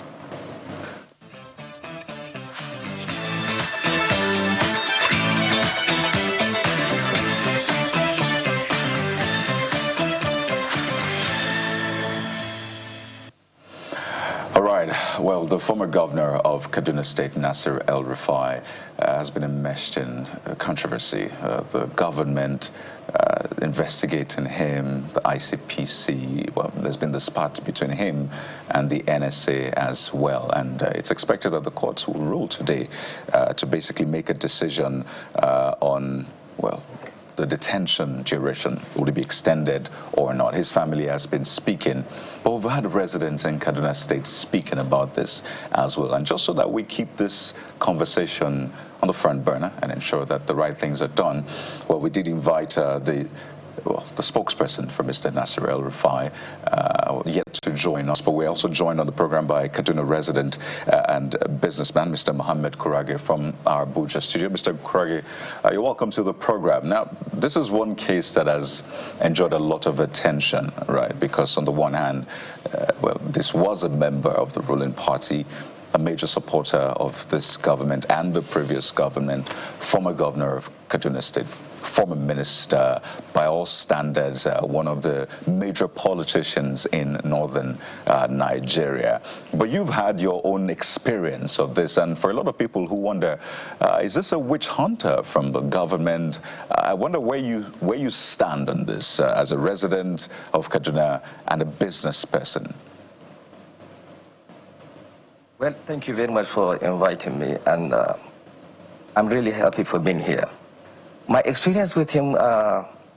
Well, the former governor of Kaduna State, Nasir El-Rufai, has been enmeshed in controversy. The government investigating him, the ICPC, well, there's been the spat between him and the NRC as well. And it's expected that the courts will rule today to basically make a decision on, well, the detention duration, will it be extended or not? His family has been speaking, but we've had residents in Kaduna State speaking about this as well. And just so that we keep this conversation on the front burner and ensure that the right things are done, well, we did invite the spokesperson for Mr. Nasir El-Rufai yet to join us, but we're also joined on the program by Kaduna resident and businessman, Mr. Mohammed Kurage from our Abuja studio. Mr. Kurage, you're welcome to the program. Now, this is one case that has enjoyed a lot of attention, right? Because on the one hand, well, this was a member of the ruling party, a major supporter of this government and the previous government, former governor of Kaduna State, former minister, by all standards, one of the major politicians in northern Nigeria. But you've had your own experience of this, and for a lot of people who wonder, is this a witch hunter from the government? I wonder where you stand on this as a resident of Kaduna and a business person. Well, thank you very much for inviting me, and I'm really happy for being here. My experience with him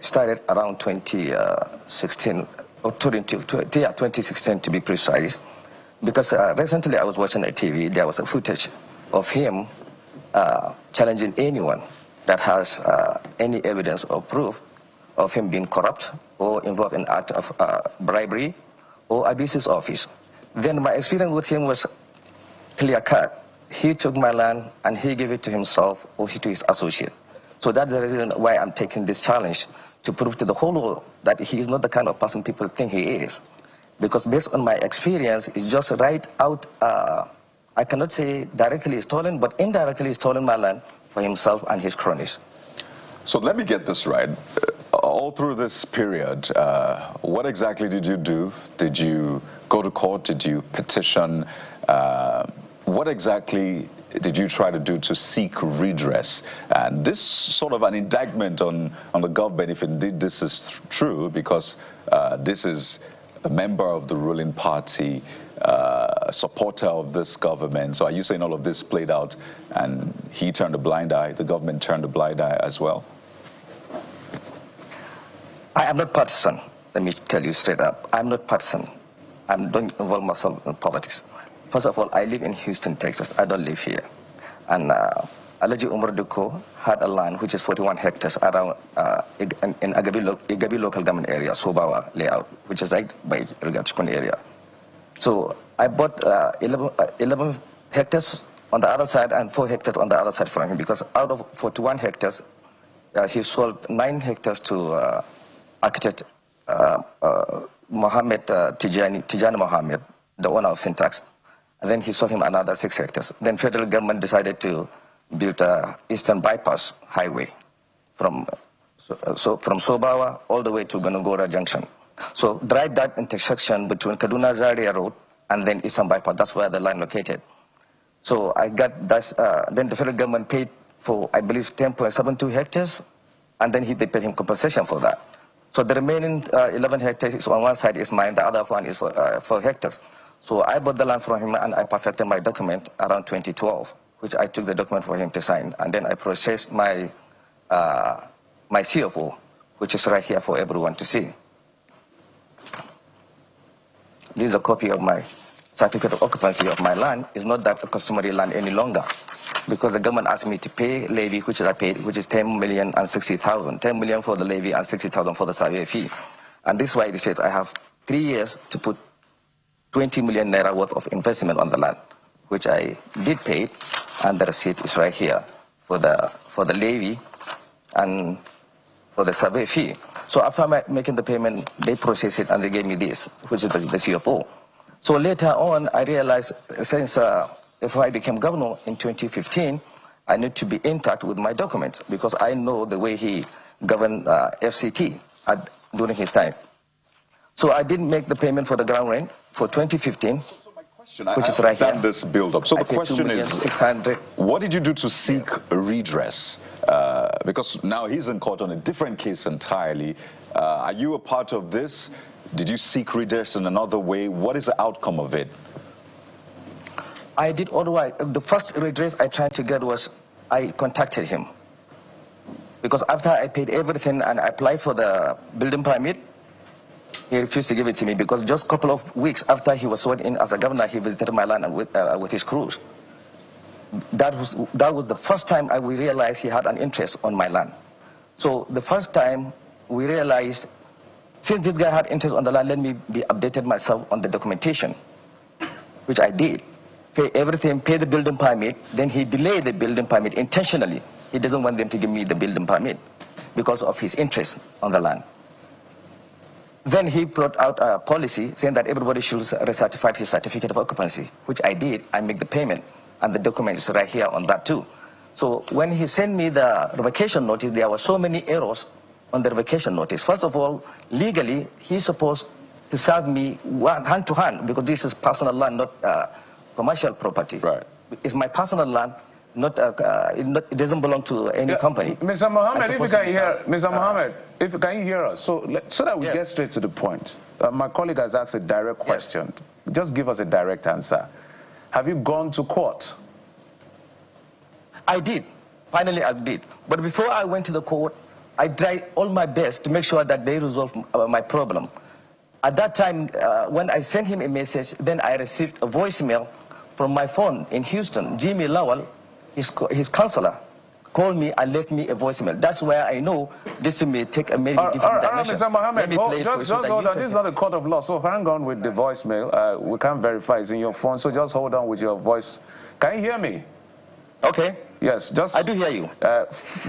started around 2016, or 2016 to be precise, because recently I was watching a TV, there was a footage of him challenging anyone that has any evidence or proof of him being corrupt or involved in act of bribery or abuses of office. Then my experience with him was clear cut. He took my land and he gave it to himself or to his associate. So that's the reason why I'm taking this challenge, to prove to the whole world that he is not the kind of person people think he is. Because based on my experience, it's just right out, I cannot say directly stolen, but indirectly stolen my land for himself and his cronies. So let me get this right. All through this period, what exactly did you do? Did you go to court? Did you petition? What exactly did you try to do to seek redress? And this sort of an indictment on the government, if indeed this is true, because this is a member of the ruling party, a supporter of this government. So are you saying all of this played out and he turned a blind eye, the government turned a blind eye as well? I am not partisan. Let me tell you straight up. I'm not partisan. I don't involve myself in politics. First of all, I live in Houston, Texas. I don't live here. And Alaji Umar Duko had a land which is 41 hectares around in Igabi local government area, Sobawa layout, which is right by Rigachikon area. So I bought 11 hectares on the other side and 4 hectares on the other side from him, because out of 41 hectares, he sold 9 hectares to architect Mohammed Tijani Mohammed, the owner of Syntax. And then he sold him another 6 hectares. Then federal government decided to build a Eastern Bypass Highway from Sobawa all the way to Gonogora Junction. So drive that intersection between Kaduna Zaria Road and then Eastern Bypass. That's where the line located. So I got that. Then the federal government paid for, I believe, 10.72 hectares, and then they paid him compensation for that. So the remaining 11 hectares is on one side is mine, the other one is for 4 hectares. So I bought the land from him and I perfected my document around 2012, which I took the document for him to sign. And then I processed my my CFO, which is right here for everyone to see. This is a copy of my certificate of occupancy of my land. It's not that customary land any longer, because the government asked me to pay levy, which I paid, which is 10,060,000. 10 million for the levy and 60,000 for the survey fee. And this is why it says I have 3 years to put 20 million naira worth of investment on the land, which I did pay, and the receipt is right here for the levy and for the survey fee. So after making the payment, they processed it and they gave me this, which is the CFO. So later on, I realized since if I became governor in 2015, I need to be intact with my documents, because I know the way he governed FCT during his time. So I didn't make the payment for the ground rent for 2015, which is right here. This build-up. So the question is, what did you do to seek a redress? Because now he's in court on a different case entirely. Are you a part of this? Did you seek redress in another way? What is the outcome of it? I did all the way. The first redress I tried to get was I contacted him. Because after I paid everything and I applied for the building permit, he refused to give it to me, because just a couple of weeks after he was sworn in as a governor, he visited my land with his crews. That was the first time we realized he had an interest on my land. So the first time we realized, since this guy had interest on the land, let me be updated myself on the documentation, which I did. Pay everything, pay the building permit. Then he delayed the building permit intentionally. He doesn't want them to give me the building permit because of his interest on the land. Then he brought out a policy saying that everybody should recertify his certificate of occupancy, which I did. I make the payment, and the document is right here on that too. So when he sent me the revocation notice, there were so many errors on the revocation notice. First of all, legally, he's supposed to serve me hand to hand, because this is personal land, not commercial property. Right. It's my personal land. It doesn't belong to any company. Mr. Mohammed, if you can hear, Mr. Mohammed, can you hear us? So that we get straight to the point. My colleague has asked a direct question. Yes. Just give us a direct answer. Have you gone to court? I did. Finally, I did. But before I went to the court, I tried all my best to make sure that they resolve my problem. At that time, when I sent him a message, then I received a voicemail from my phone in Houston. Jimmy Lowell, his counselor, called me and left me a voicemail. That's where I know this may take a maybe different dimension. Mr. Mohammed, just hold on. This is not a court of law, so hang on with the voicemail. We can't verify it's in your phone, so just hold on with your voice. Can you hear me? Okay. Yes, just... I do hear you.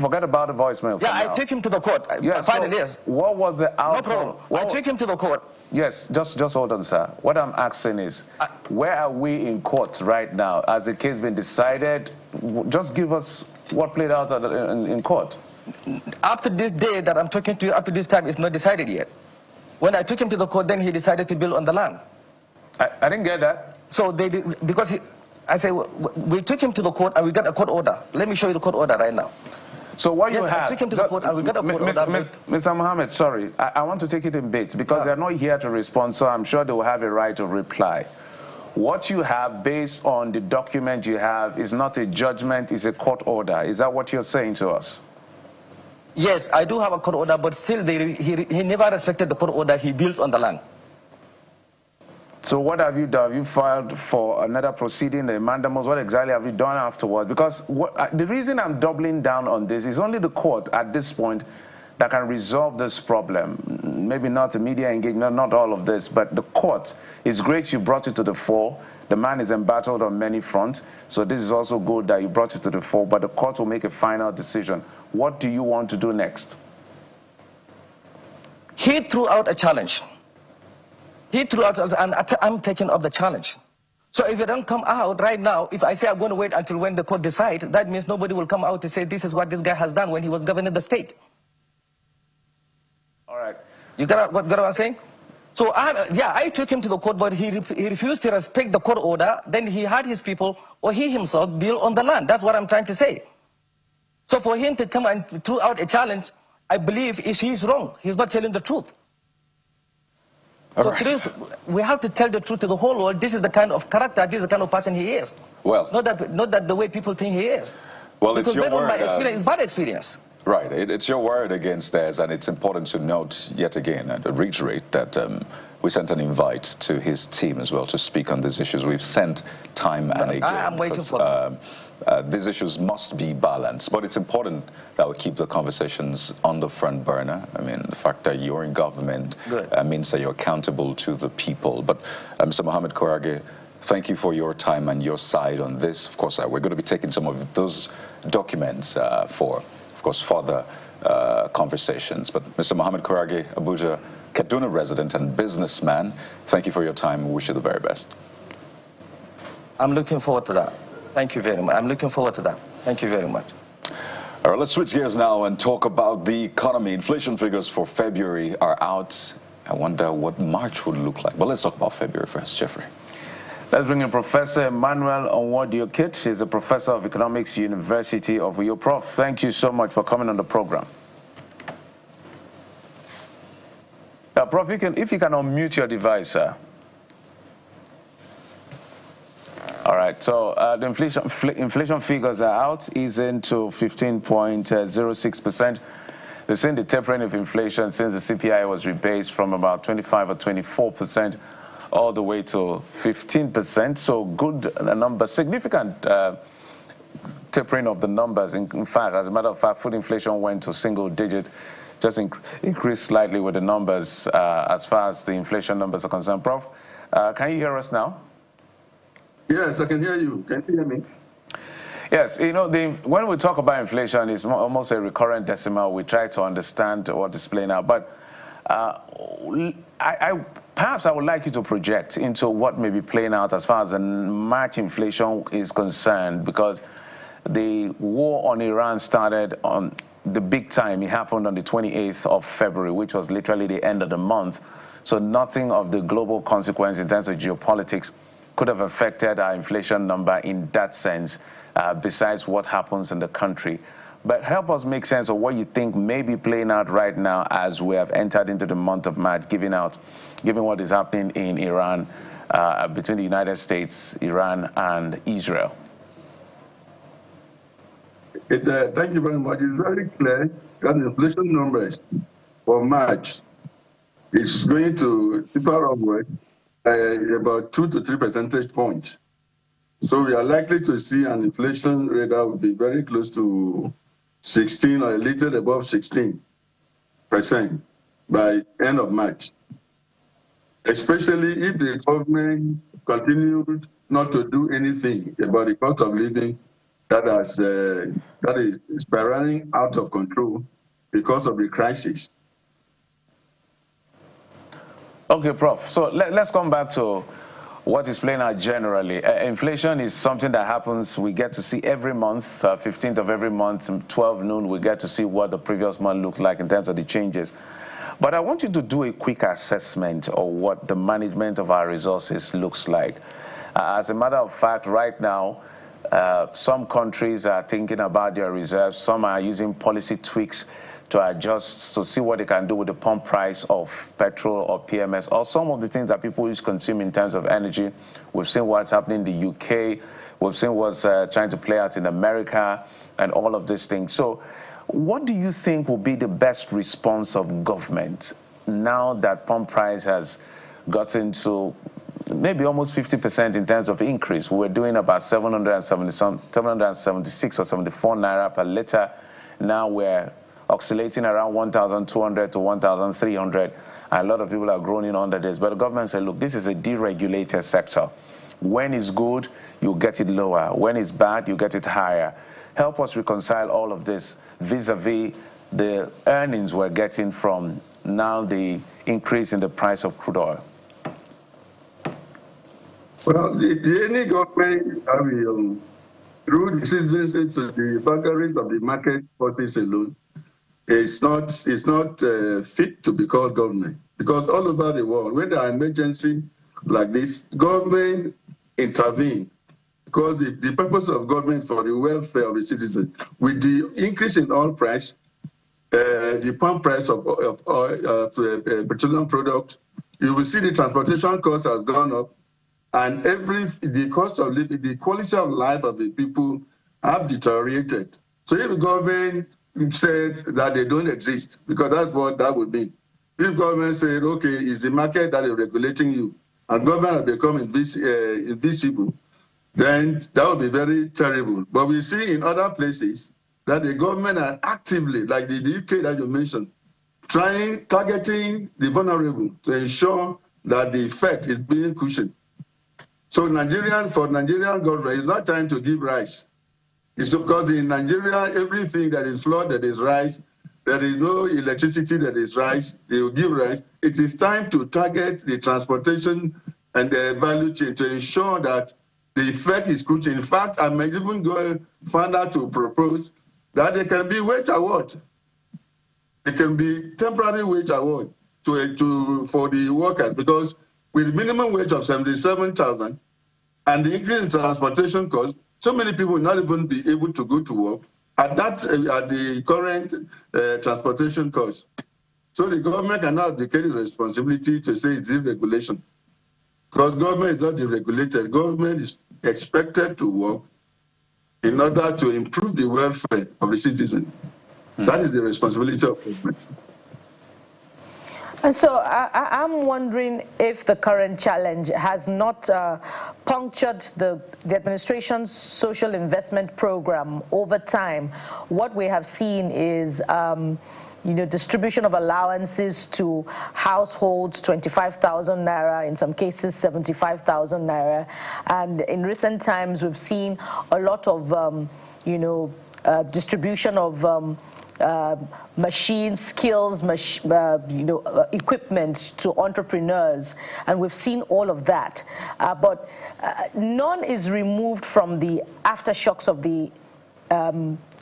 Forget about the voicemail. Yeah, I took him to the court. Yes, so what was the outcome? No problem. I took him to the court. Yes, just hold on, sir. What I'm asking is, where are we in court right now? Has the case been decided? Just give us what played out in court. After this day that I'm talking to you, up to this time, it's not decided yet. When I took him to the court, then he decided to build on the land. I didn't get that. So they did, because I say we took him to the court and we got a court order. Let me show you the court order right now. So what yes, you have, I took him to the court. I will get a court order. Mr. Mohammed, sorry, I want to take it in bits because they're not here to respond, so I'm sure they will have a right to reply. What you have based on the document you have is not a judgment, it's a court order. Is that what you're saying to us? Yes, I do have a court order, but still he never respected the court order he built on the land. So what have you done? Have you filed for another proceeding, the mandamus? What exactly have you done afterwards? Because the reason I'm doubling down on this is only the court at this point that can resolve this problem. Maybe not the media engagement, not all of this, but the court. It's great you brought it to the fore. The man is embattled on many fronts, so this is also good that you brought it to the fore, but the court will make a final decision. What do you want to do next? He threw out a challenge. He threw out, and I'm taking up the challenge. So if you don't come out right now, if I say I'm going to wait until when the court decides, that means nobody will come out to say this is what this guy has done when he was governing the state. All right. You got what I'm saying? So I took him to the court, but he refused to respect the court order. Then he had his people, or he himself, build on the land. That's what I'm trying to say. So for him to come and throw out a challenge, I believe he's wrong. He's not telling the truth. We have to tell the truth to the whole world. This is the kind of character, this is the kind of person he is. Well, not that the way people think he is. Well, because it's your word. My experience is bad experience. Right. It's your word against theirs, and it's important to note yet again and to reiterate that we sent an invite to his team as well to speak on these issues. We've sent time and again. I'm waiting for these issues must be balanced, but it's important that we keep the conversations on the front burner. I mean, the fact that you're in government means that you're accountable to the people. But Mr. Mohammed Korage, thank you for your time and your side on this. Of course, we're going to be taking some of those documents for, of course, further conversations. But Mr. Mohammed Korage, Abuja, Kaduna resident and businessman, thank you for your time. We wish you the very best. I'm looking forward to that. Thank you very much. I'm looking forward to that. Thank you very much. All right, let's switch gears now and talk about the economy. Inflation figures for February are out. I wonder what March would look like. But let's talk about February first, Jeffrey. Let's bring in Professor Emmanuel Onwodiokit. He's a professor of economics, University of Uyo. Prof, thank you so much for coming on the program. Prof, if you can unmute your device, sir. All right, so the inflation figures are out, easing to 15.06%. They've seen the tapering of inflation since the CPI was rebased from about 25 or 24% all the way to 15%. So good number, significant tapering of the numbers. In fact, as a matter of fact, food inflation went to single digit, just increased slightly with the numbers as far as the inflation numbers are concerned. Prof, can you hear us now? Yes, I can hear you. Can you hear me? Yes, you know, when we talk about inflation, it's almost a recurrent decimal. We try to understand what is playing out. But perhaps I would like you to project into what may be playing out as far as the March inflation is concerned, because the war on Iran started on the big time. It happened on the 28th of February, which was literally the end of the month. So nothing of the global consequence in terms of geopolitics could have affected our inflation number in that sense, besides what happens in the country. But help us make sense of what you think may be playing out right now as we have entered into the month of March, given what is happening in Iran, between the United States, Iran, and Israel. Thank you very much. It's very clear that the inflation numbers for March is going to taper upward about 2 to 3 percentage points. So we are likely to see an inflation rate that will be very close to 16 or a little above 16% by end of March. Especially if the government continued not to do anything about the cost of living that is spiraling out of control because of the crisis. Okay, Prof. So let's come back to what is playing out generally. Inflation is something that happens, we get to see every month, 15th of every month, 12 noon, we get to see what the previous month looked like in terms of the changes. But I want you to do a quick assessment of what the management of our resources looks like. As a matter of fact, right now, Some countries are thinking about their reserves. Some are using policy tweaks to adjust to see what they can do with the pump price of petrol or PMS, or some of the things that people use consume in terms of energy. We've seen what's happening in the UK. We've seen what's trying to play out in America and all of these things. So what do you think will be the best response of government now that pump price has gotten to maybe almost 50% in terms of increase? We're doing about 776 or 74 naira per liter. Now we're oscillating around 1,200 to 1,300. A lot of people are groaning under this. But the government said, look, this is a deregulated sector. When it's good, you get it lower. When it's bad, you get it higher. Help us reconcile all of this vis-a-vis the earnings we're getting from now the increase in the price of crude oil. Well, any government through the citizens to the vagaries of the market forces alone, it's not fit to be called government. Because all over the world, when there are emergencies like this, government intervene. Because the purpose of government is for the welfare of the citizens. With the increase in oil price, the pump price of petroleum product, you will see the transportation cost has gone up, and the cost of living, the quality of life of the people have deteriorated. So if the government said that they don't exist, because that's what that would mean. If government said, okay, it's the market that is regulating you, and government has become invisible, then that would be very terrible. But we see in other places that the government are actively, like the UK that you mentioned, targeting the vulnerable to ensure that the effect is being cushioned. So for Nigerian government, it's not time to give rice. It's because in Nigeria, everything that is flooded is rice. There is no electricity that is rice. They will give rice. It is time to target the transportation and the value chain to ensure that the effect is crucial. In fact, I may even go further to propose that there can be wage award. There can be temporary wage award for the workers, because with minimum wage of 77,000 and the increase in transportation costs, so many people will not even be able to go to work at the current transportation costs. So the government cannot abdicate its responsibility to say it's deregulation, because government is not deregulated. Government is expected to work in order to improve the welfare of the citizen. That is the responsibility of government. And so I'm wondering if the current challenge has not punctured the administration's social investment program over time. What we have seen is distribution of allowances to households, 25,000 naira, in some cases 75,000 naira. And in recent times, we've seen a lot of, distribution of machines, skills, equipment to entrepreneurs, and we've seen all of that. But none is removed from the aftershocks of the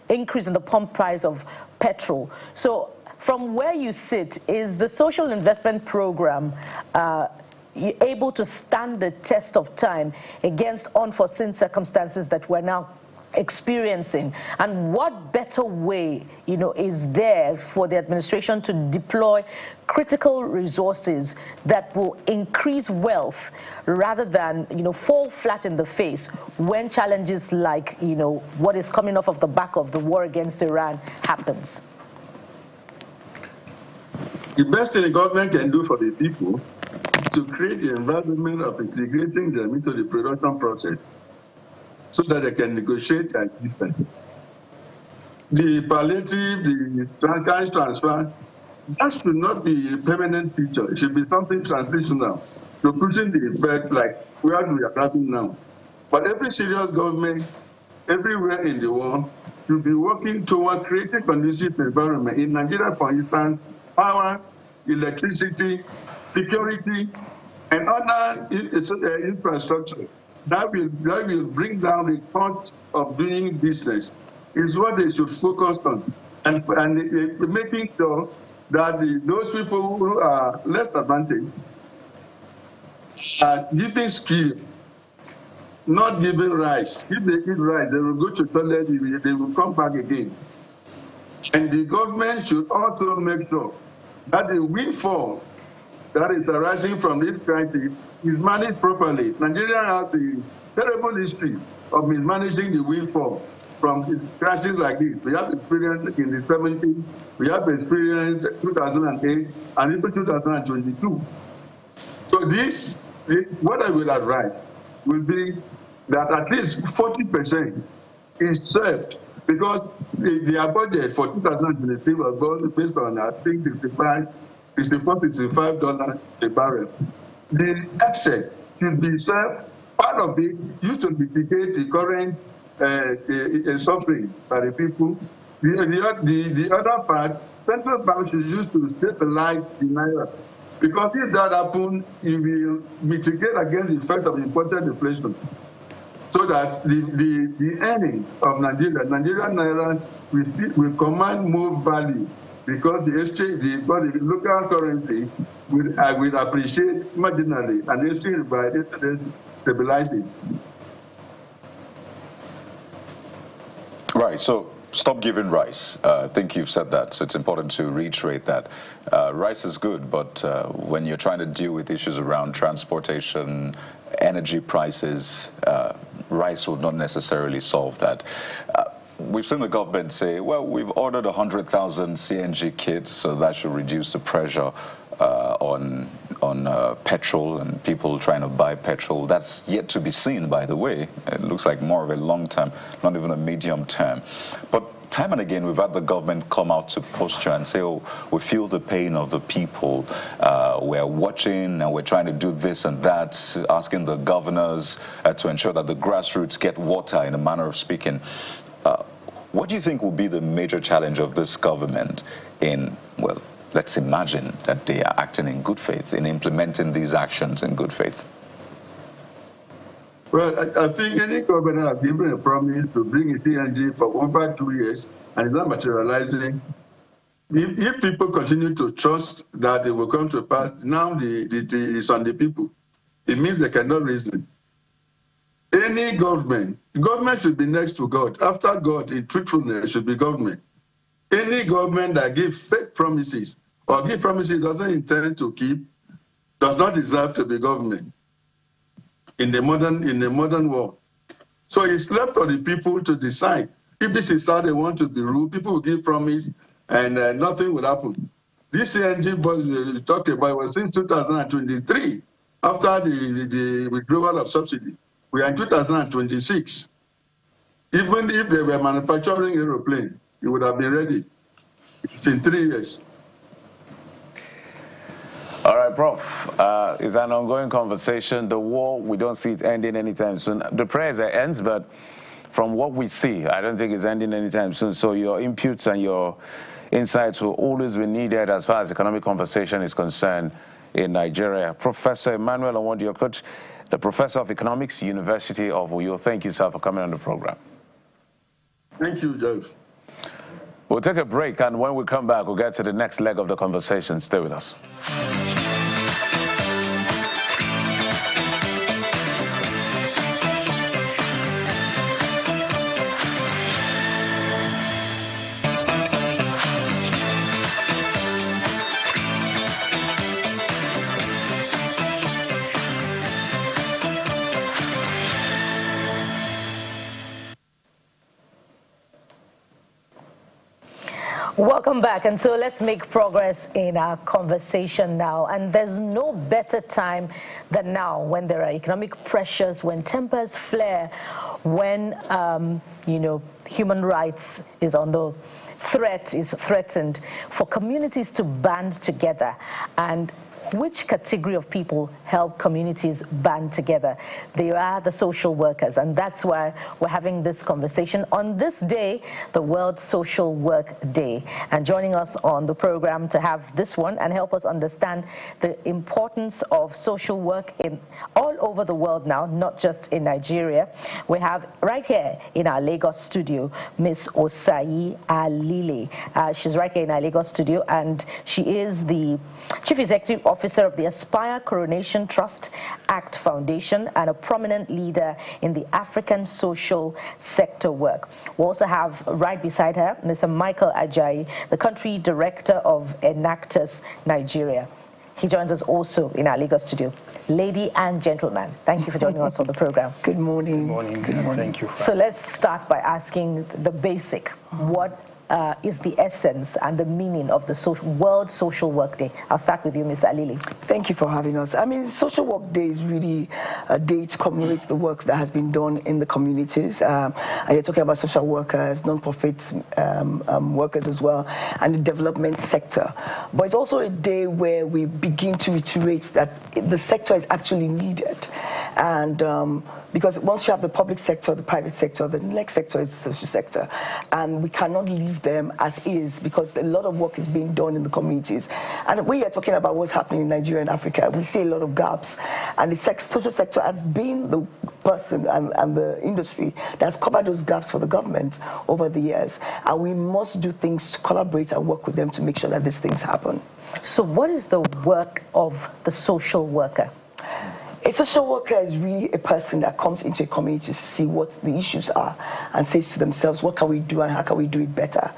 increase in the pump price of petrol. So from where you sit, is the social investment program able to stand the test of time against unforeseen circumstances that we're now experiencing? And what better way is there for the administration to deploy critical resources that will increase wealth rather than fall flat in the face when challenges like what is coming off of the back of the war against Iran happens? The best thing the government can do for the people is to create the environment of integrating them into the production process, so that they can negotiate their existence. The palliative, the cash transfer, that should not be a permanent feature. It should be something transitional to cushion the effect like where we are having now. But every serious government, everywhere in the world, should be working toward creating conducive environment. In Nigeria, for instance, power, electricity, security, and other infrastructure that will bring down the cost of doing business is what they should focus on, and making sure that those people who are less advantaged are giving skill not giving rice. If they eat rice, they will go to toilet, they will come back again. And the government should also make sure that the windfall that is arising from this crisis is managed properly. Nigeria has a terrible history of mismanaging the windfall from crises like this. We have experience in the 70s, we have experience 2008, and even 2022. So this, what I will advise will be that at least 40% is served, because their budget for 2023 was based on, I think, $64, $65 a barrel. The excess should be served. Part of it used to mitigate the current suffering by the people. The other part, central bank should use to stabilize the naira. Because if that happens, it will mitigate against the effect of imported inflation. So that the earnings of Nigerian naira will command more value, because the exchange, the local currency will appreciate marginally, and the exchange by stabilizing. Right. So stop giving rice. I think you've said that, so it's important to reiterate that. Rice is good, but when you're trying to deal with issues around transportation, energy prices, rice will not necessarily solve that. We've seen the government say, well, we've ordered 100,000 CNG kits, so that should reduce the pressure on petrol and people trying to buy petrol. That's yet to be seen, by the way. It looks like more of a long term, not even a medium term. But time and again, we've had the government come out to posture and say, oh, we feel the pain of the people. We're watching and we're trying to do this and that, asking the governors to ensure that the grassroots get water, in a manner of speaking. What do you think will be the major challenge of this government in, well, let's imagine that they are acting in good faith, in implementing these actions in good faith? Well, I think any governor has given a promise to bring a CNG for over 2 years, and it's not materializing. If people continue to trust that they will come to pass, now it's on the people. It means they cannot reason. Any government should be next to God. After God, in truthfulness, should be government. Any government that gives fake promises or give promises doesn't intend to keep does not deserve to be government in the modern world. So it's left for the people to decide. If this is how they want to be ruled, people will give promise and nothing will happen. This CNG bus we talked about was since 2023, after the withdrawal of subsidy. We are in 2026. Even if they were manufacturing aeroplane, it would have been ready. It's in 3 years. All right, Prof. It's an ongoing conversation. The war, we don't see it ending anytime soon. The prayer is it ends, but from what we see, I don't think it's ending anytime soon. So your inputs and your insights will always be needed as far as economic conversation is concerned in Nigeria. Professor Emmanuel Onwodiokot, the Professor of Economics, University of Uyo. Thank you, sir, for coming on the program. Thank you, Joseph. We'll take a break, and when we come back, we'll get to the next leg of the conversation. Stay with us. Welcome back, and so let's make progress in our conversation now. And there's no better time than now, when there are economic pressures, when tempers flare, when human rights is on the threatened, for communities to band together. And which category of people help communities band together? They are the social workers, and that's why we're having this conversation on this day, the World Social Work Day. And joining us on the program to have this one and help us understand the importance of social work in all over the world now, not just in Nigeria, we have right here in our Lagos studio, Ms. Osayi Alile. She's right here in our Lagos studio, and she is the Chief Executive Officer officer of the Aspire Coronation Trust Act Foundation, and a prominent leader in the African social sector work. We also have right beside her Mr. Michael Ajayi, the country director of Enactus Nigeria. He joins us also in our Lagos studio. Lady and gentlemen, thank you for joining us on the program. Good morning. Good morning. Good morning. Thank you. So let's start by asking the basic. What is the essence and the meaning of the World Social Work Day? I'll start with you, Ms. Alili. Thank you for having us. I mean, Social Work Day is really a day to commemorate the work that has been done in the communities. And you're talking about social workers, non-profit workers as well, and the development sector. But it's also a day where we begin to reiterate that the sector is actually needed. And because once you have the public sector, the private sector, the next sector is the social sector. And we cannot leave them as is, because a lot of work is being done in the communities. And when you're talking about what's happening in Nigeria and Africa, we see a lot of gaps. And the social sector has been the person and the industry that has covered those gaps for the government over the years. And we must do things to collaborate and work with them to make sure that these things happen. So what is the work of the social worker? A social worker is really a person that comes into a community to see what the issues are and says to themselves, what can we do and how can we do it better?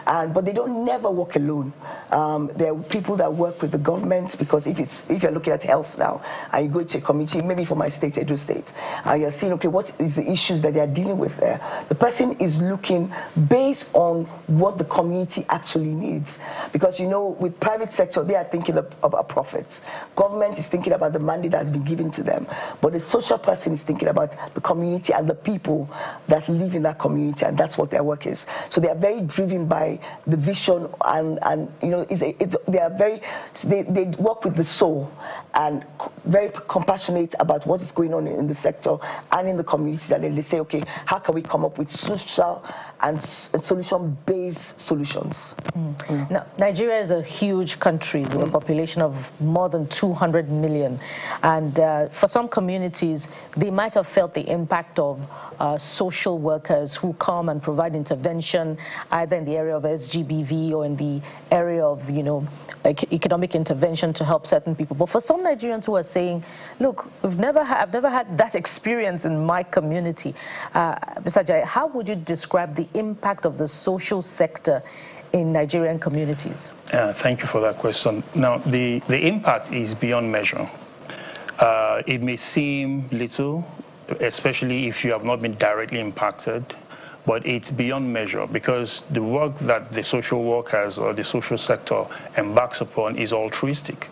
But they don't never work alone. There are people that work with the government, because if you're looking at health now and you go to a community, maybe for my state, Edo State, and you're seeing, okay, what is the issues that they're dealing with there? The person is looking based on what the community actually needs. Because, you know, with private sector, they are thinking about profits. Government is thinking about the mandate that has been given to them. But the social person is thinking about the community and the people that live in that community, and that's what their work is. So they are very driven by the vision, and you know, they work with the soul and very compassionate about what is going on in the sector and in the community. And then they say, okay, how can we come up with social and solution-based solutions? Now, Nigeria is a huge country with a population of more than 200 million. And for some communities, they might have felt the impact of social workers who come and provide intervention either in the area of SGBV or in the area of, you know, economic intervention to help certain people. But for some Nigerians who are saying, look, I've never had that experience in my community. Mr. Ajayi, how would you describe the impact of the social sector in Nigerian communities? Thank you for that question. Now, the impact is beyond measure. It may seem little, especially if you have not been directly impacted, but it's beyond measure, because the work that the social workers or the social sector embarks upon is altruistic.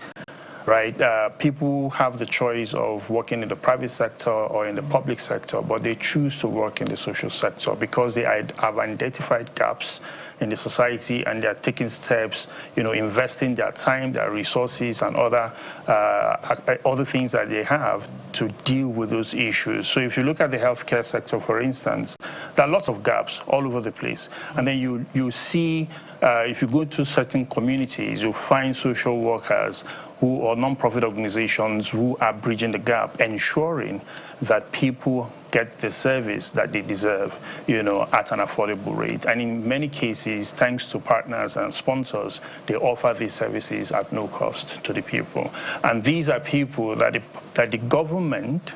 Right? People have the choice of working in the private sector or in the public sector, but they choose to work in the social sector because they have identified gaps in the society, and they're taking steps, you know, investing their time, their resources, and other things that they have to deal with those issues. So if you look at the healthcare sector, for instance, there are lots of gaps all over the place. And then you see, if you go to certain communities, you find social workers or non-profit organizations who are bridging the gap, ensuring that people get the service that they deserve, you know, at an affordable rate. And in many cases, thanks to partners and sponsors, they offer these services at no cost to the people. And these are people that the government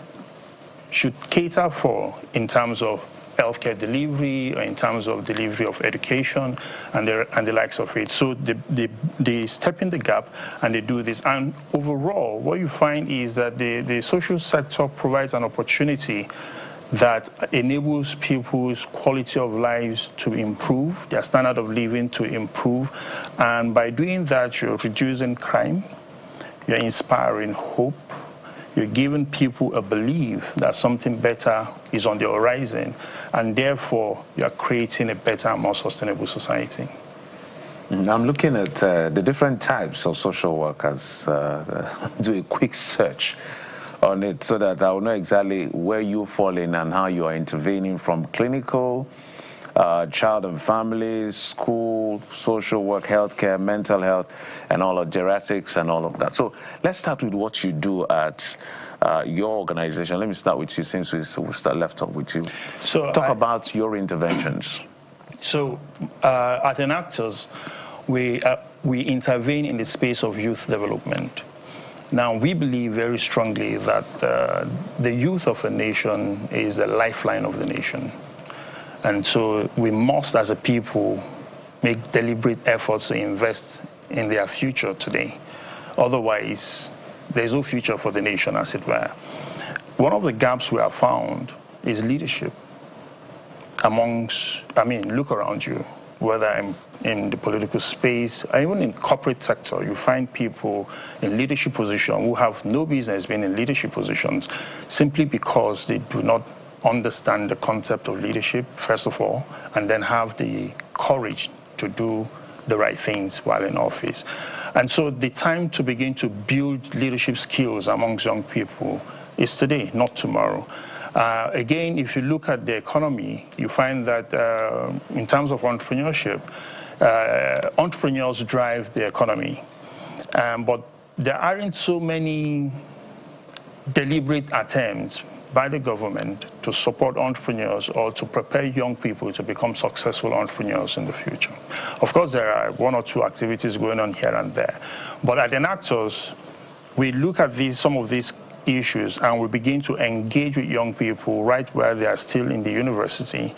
should cater for in terms of healthcare delivery, or in terms of delivery of education and the likes of it. So they step in the gap and they do this. And overall, what you find is that the social sector provides an opportunity that enables people's quality of lives to improve, their standard of living to improve. And by doing that, you're reducing crime, you're inspiring hope, you're giving people a belief that something better is on the horizon, and therefore you're creating a better and more sustainable society. I'm looking at the different types of social workers. Do a quick search on it so that I will know exactly where you fall in and how you are intervening, from clinical, child and families, school, social work, healthcare, mental health, and all of geriatrics and all of that. So let's start with what you do at your organization. Let me start with you, since we left off with you. So talk about your interventions. So at Enactus, we intervene in the space of youth development. Now, we believe very strongly that the youth of a nation is the lifeline of the nation. And so we must, as a people, make deliberate efforts to invest in their future today. Otherwise, there's no future for the nation, as it were. One of the gaps we have found is leadership amongst, look around you, whether in the political space, or even in corporate sector, you find people in leadership positions who have no business being in leadership positions simply because they do not understand the concept of leadership, first of all, and then have the courage to do the right things while in office. And so the time to begin to build leadership skills amongst young people is today, not tomorrow. Again, if you look at the economy, you find that in terms of entrepreneurship, entrepreneurs drive the economy. But there aren't so many deliberate attempts by the government to support entrepreneurs or to prepare young people to become successful entrepreneurs in the future. Of course, there are one or two activities going on here and there. But at Enactors, we look at some of these issues and we begin to engage with young people right where they are still in the university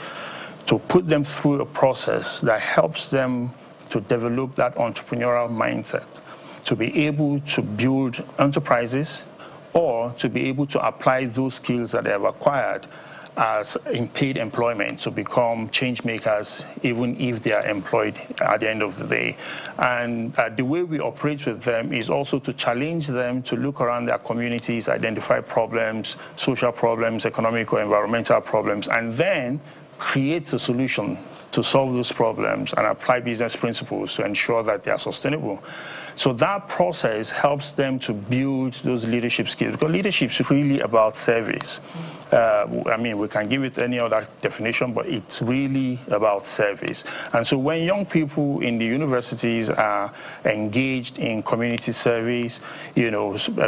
to put them through a process that helps them to develop that entrepreneurial mindset, to be able to build enterprises or to be able to apply those skills that they have acquired as in paid employment to become change makers, even if they are employed at the end of the day. And the way we operate with them is also to challenge them to look around their communities, identify problems, social problems, economic or environmental problems, and then create a solution to solve those problems and apply business principles to ensure that they are sustainable. So that process helps them to build those leadership skills, because leadership is really about service. We can give it any other definition, but it's really about service. And so when young people in the universities are engaged in community service,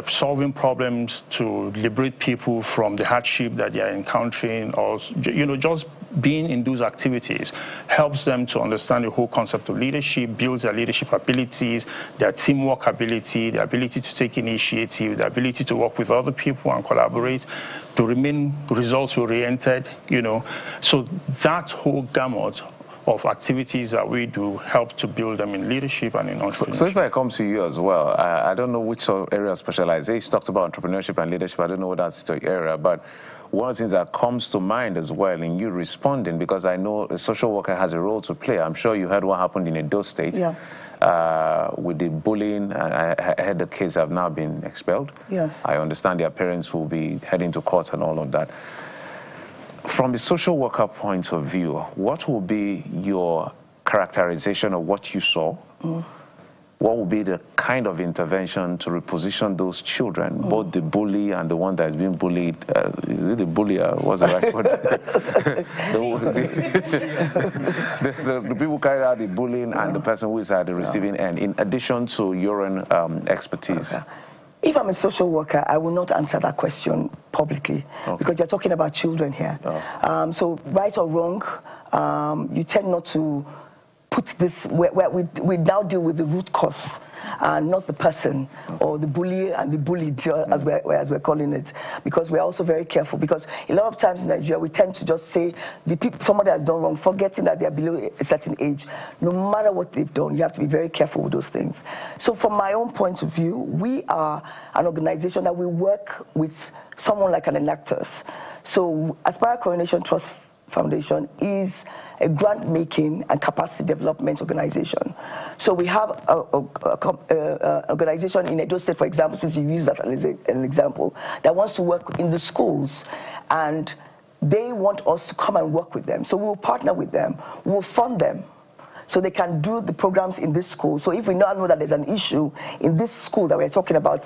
solving problems to liberate people from the hardship that they are encountering, or just being in those activities helps them to understand the whole concept of leadership, builds their leadership abilities, their teamwork ability, the ability to take initiative, the ability to work with other people and collaborate, to remain results-oriented, So that whole gamut of activities that we do help to build them in leadership and in entrepreneurship. So if I come to you as well, I don't know which area of specialization. You talked about entrepreneurship and leadership. I don't know what that's the area, but one of the things that comes to mind as well in you responding, because I know a social worker has a role to play. I'm sure you heard what happened in Edo State with the bullying. I heard the kids have now been expelled. Yes. I understand their parents will be heading to court and all of that. From the social worker point of view, what will be your characterization of what you saw? What would be the kind of intervention to reposition those children, both the bully and the one that is being bullied? Is it the bullier? What's the right word? the people carry out the bullying and the person who is at the receiving end, in addition to your own expertise. Okay. If I'm a social worker, I will not answer that question publicly, because you're talking about children here. So right or wrong, you tend not to put this, we now deal with the root cause and not the person or the bully and the bullied, as we're calling it, because we're also very careful, because a lot of times in Nigeria we tend to just say the people, somebody has done wrong, forgetting that they're below a certain age. No matter what they've done, you have to be very careful with those things. So from my own point of view, we are an organization that we work with someone like an Enactors. So Aspire Coronation Trust Foundation is a grant-making and capacity development organization. So we have an organization in Edo State, for example, since you use that as an example, that wants to work in the schools, and they want us to come and work with them. So we'll partner with them, we'll fund them, so they can do the programs in this school. So if we now know that there's an issue in this school that we're talking about,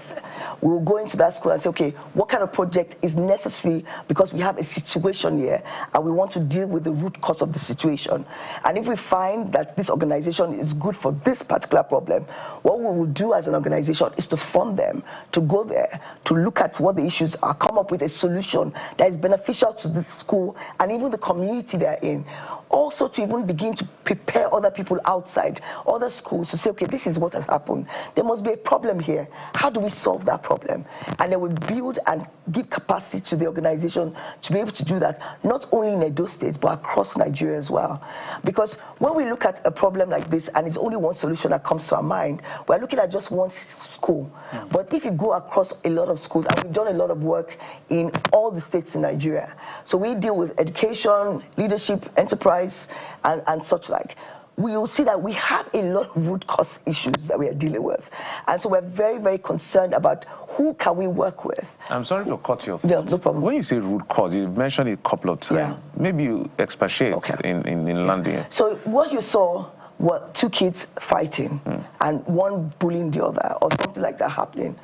we'll go into that school and say, okay, what kind of project is necessary, because we have a situation here and we want to deal with the root cause of the situation. And if we find that this organization is good for this particular problem, what we will do as an organization is to fund them, to go there, to look at what the issues are, come up with a solution that is beneficial to this school and even the community they're in. also to even begin to prepare other people outside, other schools, to say, okay, this is what has happened. There must be a problem here. How do we solve that problem? And they will build and give capacity to the organization to be able to do that, not only in Edo State, but across Nigeria as well. Because when we look at a problem like this, and it's only one solution that comes to our mind, we're looking at just one school. But if you go across a lot of schools, and we've done a lot of work in all the states in Nigeria, so we deal with education, leadership, enterprise, and such like, we will see that we have a lot of root cause issues that we are dealing with. And so we're very, very concerned about who can we work with. I'm sorry to cut your thoughts. Yeah, no problem. When you say root cause, you've mentioned it a couple of times. Yeah. Maybe you expatiate in landing. So what you saw were two kids fighting and one bullying the other or something like that happening.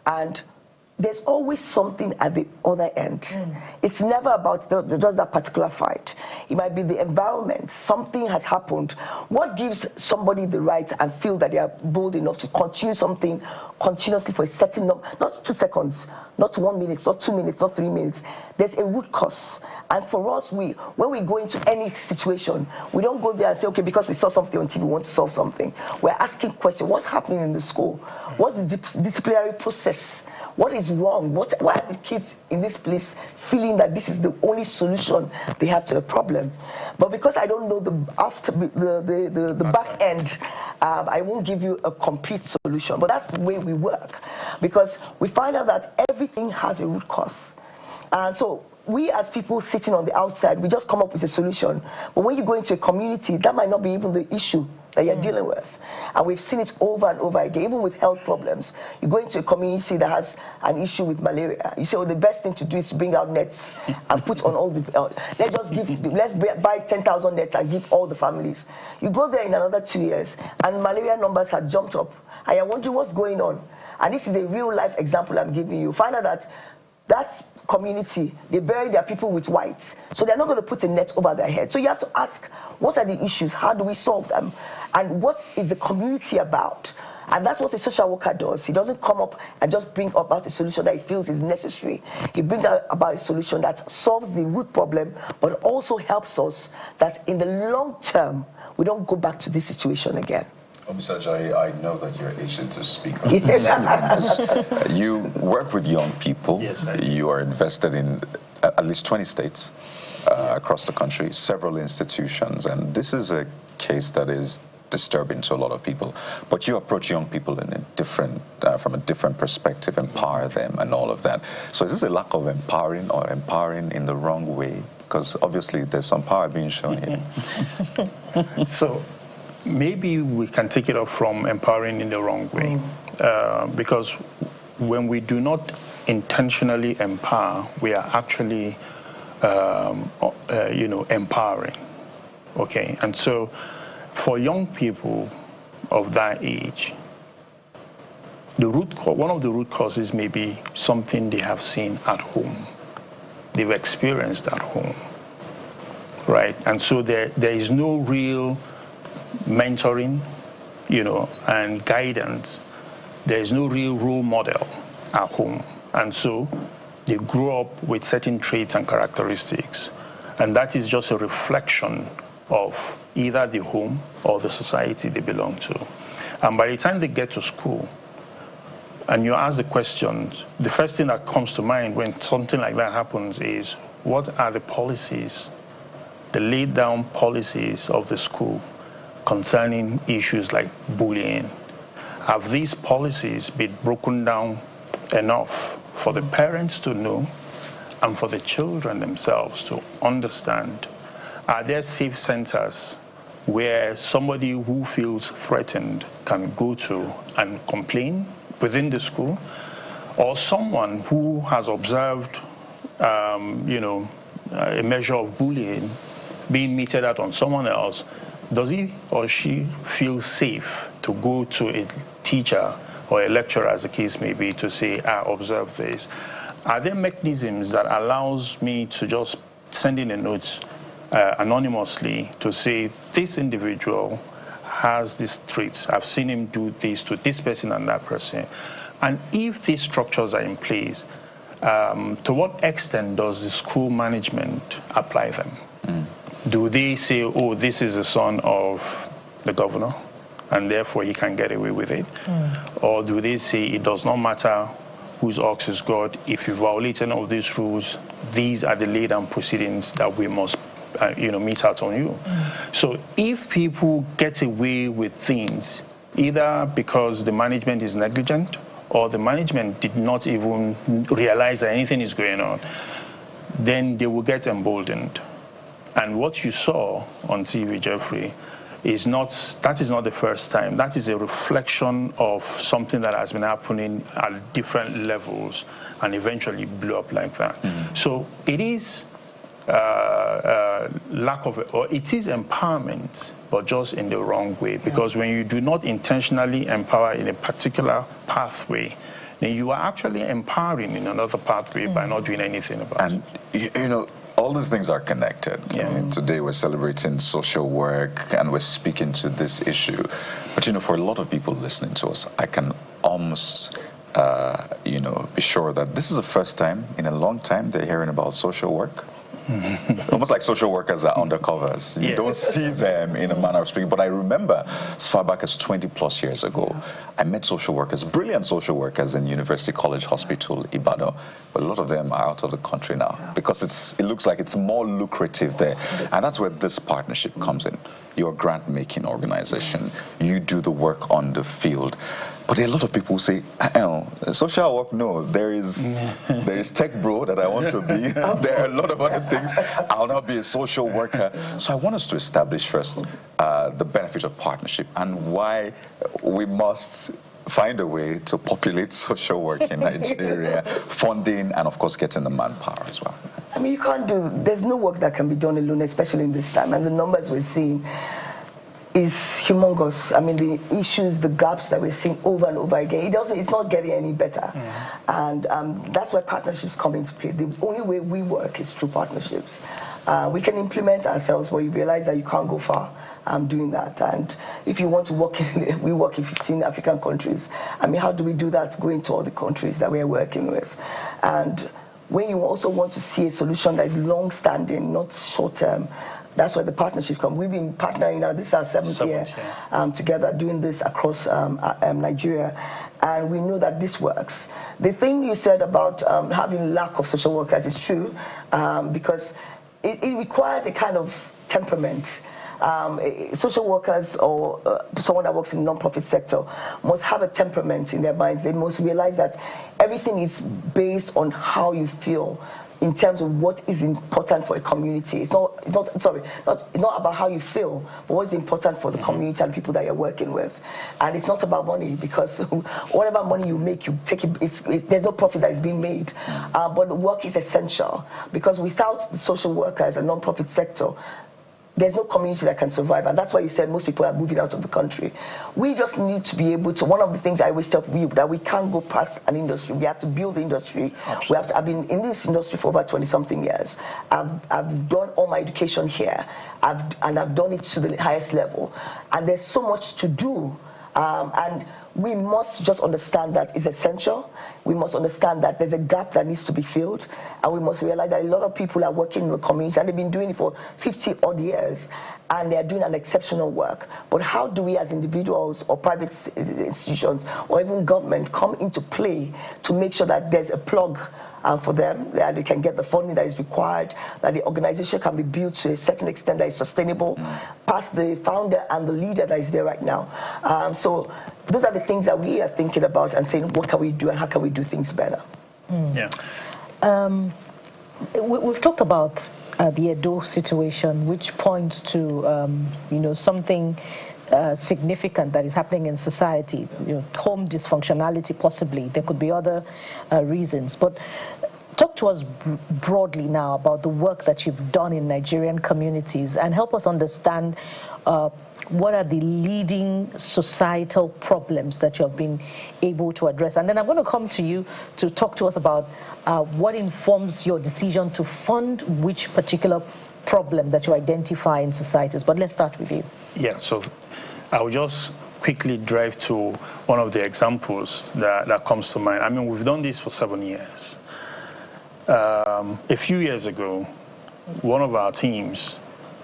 And there's always something at the other end. It's never about just that particular fight. It might be the environment. Something has happened. What gives somebody the right and feel that they are bold enough to continue something continuously for a certain number, not 2 seconds, not 1 minute, not 2 minutes, not 3 minutes. There's a root cause. And for us, when we go into any situation, we don't go there and say, okay, because we saw something on TV, we want to solve something. We're asking questions. What's happening in the school? What's the disciplinary process? What is wrong? Why are the kids in this place feeling that this is the only solution they have to the problem? But because I don't know the back end, I won't give you a complete solution. But that's the way we work, because we find out that everything has a root cause. And so we as people sitting on the outside, we just come up with a solution. But when you go into a community, that might not be even the issue that you're dealing with. And we've seen it over and over again, even with health problems. You go into a community that has an issue with malaria. You say, well, the best thing to do is to bring out nets and put on all the, let's buy 10,000 nets and give all the families. You go there in another 2 years, and malaria numbers have jumped up. And you're wondering what's going on. And this is a real life example I'm giving you. Find out that that community, they bury their people with whites. So they're not going to put a net over their head. So you have to ask, what are the issues? How do we solve them? And what is the community about? And that's what a social worker does. He doesn't come up and just bring about a solution that he feels is necessary. He brings about a solution that solves the root problem, but also helps us that in the long term, we don't go back to this situation again. Mr. Ajayi, I know that you're itching to speak on this. You work with young people. Yes, I do. You are invested in at least 20 states across the country, several institutions, and this is a case that is disturbing to a lot of people. But you approach young people in a different, from a different perspective, empower them and all of that. So is this a lack of empowering or empowering in the wrong way? Because obviously there's some power being shown here. So maybe we can take it up from empowering in the wrong way, because when we do not intentionally empower, we are actually, empowering. Okay, and so for young people of that age, one of the root causes may be something they have seen at home, they've experienced at home, right? And so there is no real mentoring, and guidance. There is no real role model at home. And so they grow up with certain traits and characteristics. And that is just a reflection of either the home or the society they belong to. And by the time they get to school, and you ask the questions, the first thing that comes to mind when something like that happens is, what are the policies, the laid down policies of the school concerning issues like bullying? Have these policies been broken down enough for the parents to know and for the children themselves to understand? Are there safe centers where somebody who feels threatened can go to and complain within the school? Or someone who has observed, a measure of bullying being meted out on someone else, does he or she feel safe to go to a teacher or a lecturer, as the case may be, to say, I observe this? Are there mechanisms that allows me to just send in a note anonymously to say, this individual has these traits, I've seen him do this to this person and that person? And if these structures are in place, to what extent does the school management apply them? do they say, oh, this is the son of the governor, and therefore he can get away with it? Or do they say it does not matter whose ox is God, if you violate any of these rules, these are the laid-down proceedings that we must mete out on you? So if people get away with things, either because the management is negligent or the management did not even realize that anything is going on, then they will get emboldened. And what you saw on TV, Jeffrey, that is not the first time. That is a reflection of something that has been happening at different levels and eventually blew up like that. So it is it is empowerment, but just in the wrong way. Because when you do not intentionally empower in a particular pathway, then you are actually empowering in another pathway by not doing anything about it. And all these things are connected. I mean, today we're celebrating social work and we're speaking to this issue. But for a lot of people listening to us, I can almost be sure that this is the first time in a long time they're hearing about social work. Almost like social workers are undercovers. You don't see them in a manner of speaking. But I remember as far back as 20 plus years ago, I met social workers, brilliant social workers in University College Hospital, Ibadan. But a lot of them are out of the country now because it looks like it's more lucrative there. And that's where this partnership comes in. You're a grant-making organization. You do the work on the field. But a lot of people say, social work, no, there is tech bro that I want to be. There are a lot of other things. I'll not be a social worker. So I want us to establish first the benefit of partnership and why we must find a way to populate social work in Nigeria, funding, and of course getting the manpower as well. I mean, there's no work that can be done alone, especially in this time. And the numbers we're seeing is humongous. I mean, the issues, the gaps that we're seeing over and over again, it's not getting any better. And that's where partnerships come into play. The only way we work is through partnerships. We can implement ourselves, but you realize that you can't go far doing that. And if you want to work we work in 15 African countries. I mean, how do we do that? Going to all the countries that we're working with. And when you also want to see a solution that is long-standing, not short-term, that's where the partnership comes. We've been partnering now, this is our seventh year together, doing this across Nigeria, and we know that this works. The thing you said about having lack of social workers is true, because it requires a kind of temperament. Social workers or someone that works in the non-profit sector must have a temperament in their minds. They must realize that everything is based on how you feel in terms of what is important for a community. It's not about how you feel, but what is important for the community and people that you're working with. And it's not about money, because whatever money you make, you take it. There's no profit that is being made. But the work is essential, because without the social workers and non-profit sector, there's no community that can survive, and that's why you said most people are moving out of the country. We just need to be able to, one of the things I always tell people, that we can't go past an industry. We have to build the industry. Absolutely. I've been in this industry for over 20-something years. I've done all my education here, and I've done it to the highest level. And there's so much to do, and we must just understand that it's essential. We must understand that there's a gap that needs to be filled, and we must realize that a lot of people are working in the community, and they've been doing it for 50-odd years, and they're doing an exceptional work. But how do we as individuals or private institutions or even government come into play to make sure that there's a plug for them, that they can get the funding that is required, that the organization can be built to a certain extent that is sustainable, past the founder and the leader that is there right now. So those are the things that we are thinking about and saying, what can we do and how can we do things better? We've talked about the Edo situation, which points to something significant that is happening in society, home dysfunctionality possibly. There could be other reasons. But talk to us broadly now about the work that you've done in Nigerian communities, and help us understand what are the leading societal problems that you have been able to address. And then I'm going to come to you to talk to us about what informs your decision to fund which particular problem that you identify in societies. But let's start with you. Yeah, so I'll just quickly drive to one of the examples that comes to mind. I mean, we've done this for 7 years. A few years ago, one of our teams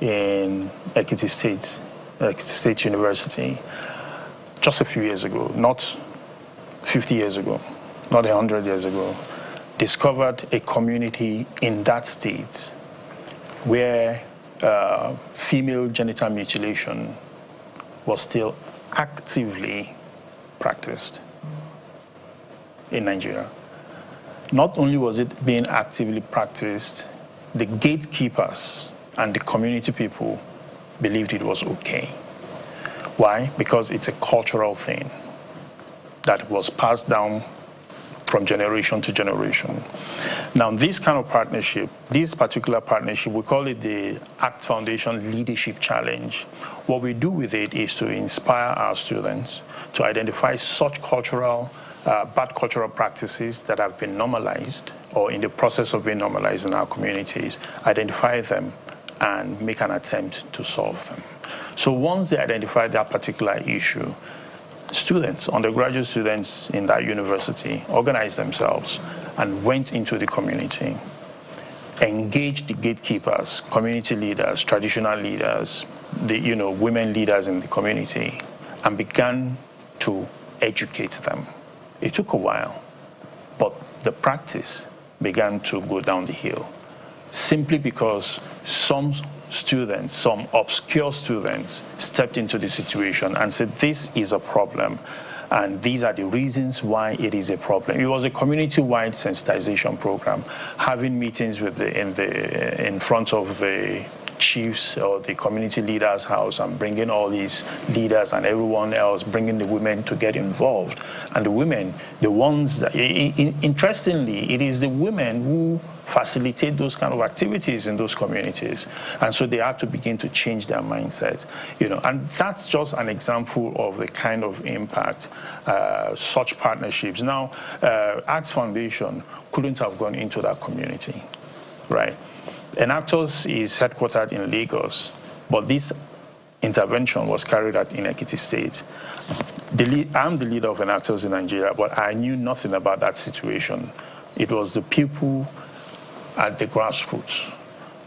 in Ekiti State University, just a few years ago, not 50 years ago, not 100 years ago, discovered a community in that state where female genital mutilation was still actively practiced in Nigeria. Not only was it being actively practiced, the gatekeepers and the community people believed it was okay. Why? Because it's a cultural thing that was passed down from generation to generation. Now, this kind of partnership, this particular partnership, we call it the ACT Foundation Leadership Challenge. What we do with it is to inspire our students to identify such bad cultural practices that have been normalized or in the process of being normalized in our communities, identify them and make an attempt to solve them. So once they identify that particular issue, students, undergraduate students in that university organized themselves and went into the community, engaged the gatekeepers, community leaders, traditional leaders, the women leaders in the community, and began to educate them. It took a while, but the practice began to go down the hill, simply because some students, some obscure students, stepped into the situation and said, this is a problem, and these are the reasons why it is a problem. It was a community-wide sensitization program, having meetings with in front of the chiefs or the community leaders' house and bringing all these leaders and everyone else, bringing the women to get involved. And the women, the ones that, interestingly, it is the women who facilitate those kind of activities in those communities. And so they had to begin to change their mindsets, and that's just an example of the kind of impact such partnerships. Now, ACT Foundation couldn't have gone into that community, right? Enactors is headquartered in Lagos, but this intervention was carried out in Ekiti State. I'm the leader of Enactors in Nigeria, but I knew nothing about that situation. It was the people at the grassroots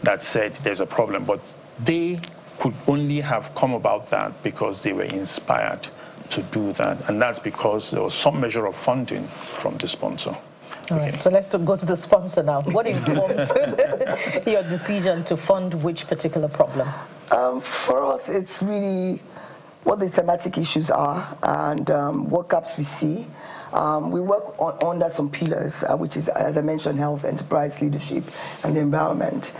that said there's a problem, but they could only have come about that because they were inspired to do that, and that's because there was some measure of funding from the sponsor. All right, so let's go to the sponsor now. What informs your decision to fund which particular problem? For us, it's really what the thematic issues are and what gaps we see. We work under some pillars, which is, as I mentioned, health, enterprise, leadership, and the environment.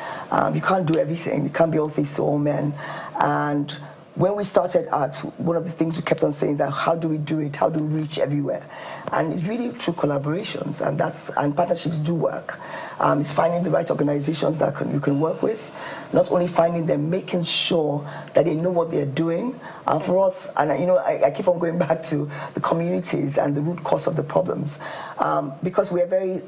You can't do everything. You can't be all things to all men. And when we started out, one of the things we kept on saying is that how do we do it? How do we reach everywhere? And it's really through collaborations, and partnerships do work. It's finding the right organizations that you can work with, not only finding them, making sure that they know what they're doing. For us, and I keep on going back to the communities and the root cause of the problems, because we are very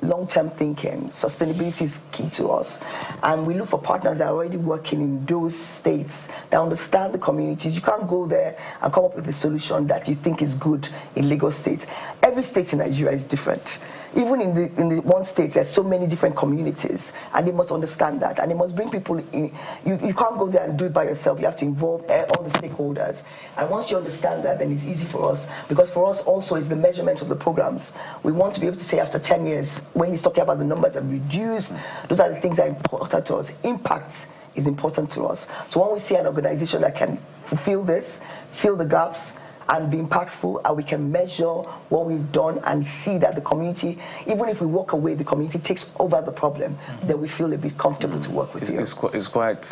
long-term thinking. Sustainability is key to us, and we look for partners that are already working in those states that understand the communities. You can't go there and come up with a solution that you think is good in Lagos State. Every state in Nigeria is different. Even in the one state, there's so many different communities, and they must understand that, and they must bring people in. You can't go there and do it by yourself. You have to involve all the stakeholders, and once you understand that, then it's easy for us, because for us also is the measurement of the programs. We want to be able to say after 10 years, when he's talking about the numbers have reduced, those are the things that are important to us. Impact is important to us. So when we see an organization that can fulfill this, fill the gaps, and be impactful, and we can measure what we've done and see that the community, even if we walk away, the community takes over the problem, then we feel a bit comfortable to work with you. It's quite,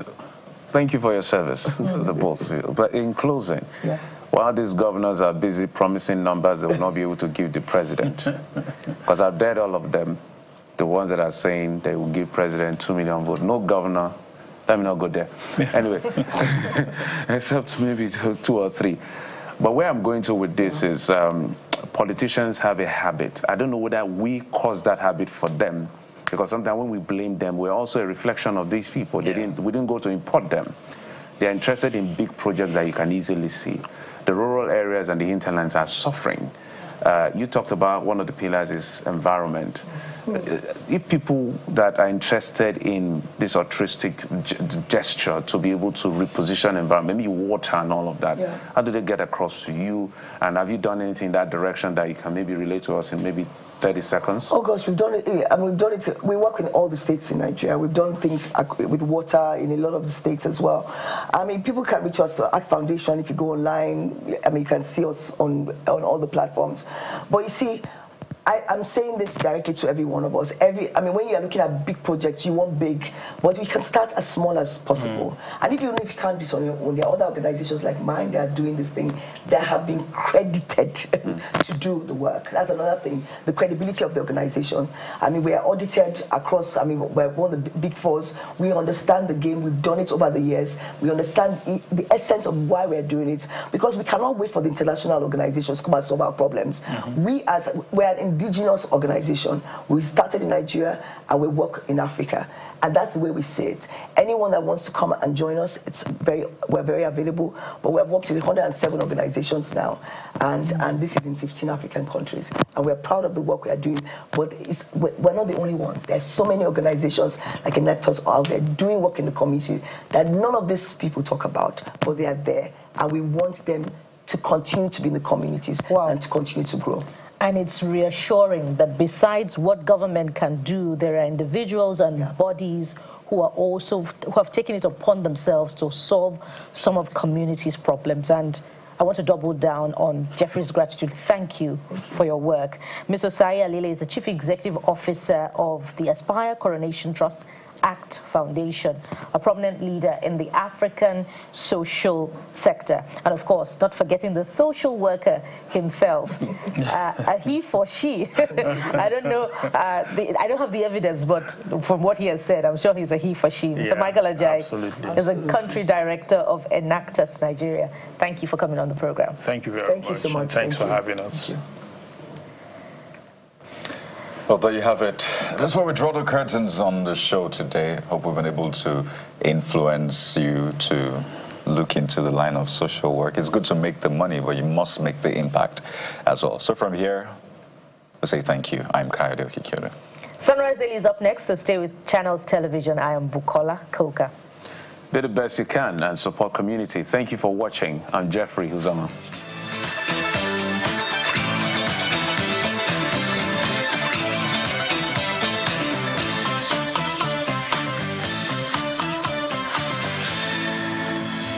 thank you for your service, the both of you. But in closing, while these governors are busy promising numbers they will not be able to give the president, because I've read all of them, the ones that are saying they will give president 2 million votes. No governor, let me not go there. Anyway, except maybe 2 or 3. But where I'm going to with this is politicians have a habit. I don't know whether we caused that habit for them, because sometimes when we blame them, we're also a reflection of these people. We didn't go to import them. They're interested in big projects that you can easily see. The rural areas and the hinterlands are suffering. You talked about one of the pillars is environment. If people that are interested in this altruistic gesture to be able to reposition environment, maybe water and all of that, how do they get across to you? And have you done anything in that direction that you can maybe relate to us in maybe 30 seconds? Oh gosh, we've done it. I mean, we've done it. We work in all the states in Nigeria. We've done things with water in a lot of the states as well. I mean, people can reach us to Act Foundation if you go online. I mean, you can see us on all the platforms. But you see, I'm saying this directly to every one of us. I mean, when you're looking at big projects, you want big, but we can start as small as possible. And if you can't do it on your own, there are other organizations like mine that are doing this thing that have been credited to do the work. That's another thing, the credibility of the organization. I mean, we are audited across, I mean, we're one of the big fours. We understand the game. We've done it over the years. We understand the essence of why we're doing it, because we cannot wait for the international organizations to come and solve our problems. We're an indigenous organization. We started in Nigeria and we work in Africa, and that's the way we see it. Anyone that wants to come and join us, we're very available. But we've worked with 107 organizations now, and this is in 15 African countries, and we're proud of the work we are doing. But we're not the only ones. There's so many organizations like Electors out there doing work in the community that none of these people talk about, but they are there, and we want them to continue to be in the communities and to continue to grow. And it's reassuring that besides what government can do, there are individuals and bodies who have taken it upon themselves to solve some of communities' problems. And I want to double down on Jeffrey's gratitude. Thank you for your work. Ms. Osai Alile is the Chief Executive Officer of the Aspire Coronation Trust ACT Foundation, a prominent leader in the African social sector. And of course, not forgetting the social worker himself, a he for she. I don't know, I don't have the evidence, but from what he has said, I'm sure he's a he for she. Mr. Michael Ajay is a country director of Enactus Nigeria. Thank you for coming on the program. Thank you very much. Thank you so much. Thanks for having us. Well, there you have it. That's where we draw the curtains on the show today. Hope we've been able to influence you to look into the line of social work. It's good to make the money, but you must make the impact as well. So from here, we say thank you. I'm Kayode Okikere. Sunrise Daily is up next, so stay with Channels Television. I am Bukola Koka. Do the best you can and support community. Thank you for watching. I'm Jeffrey Uzoma.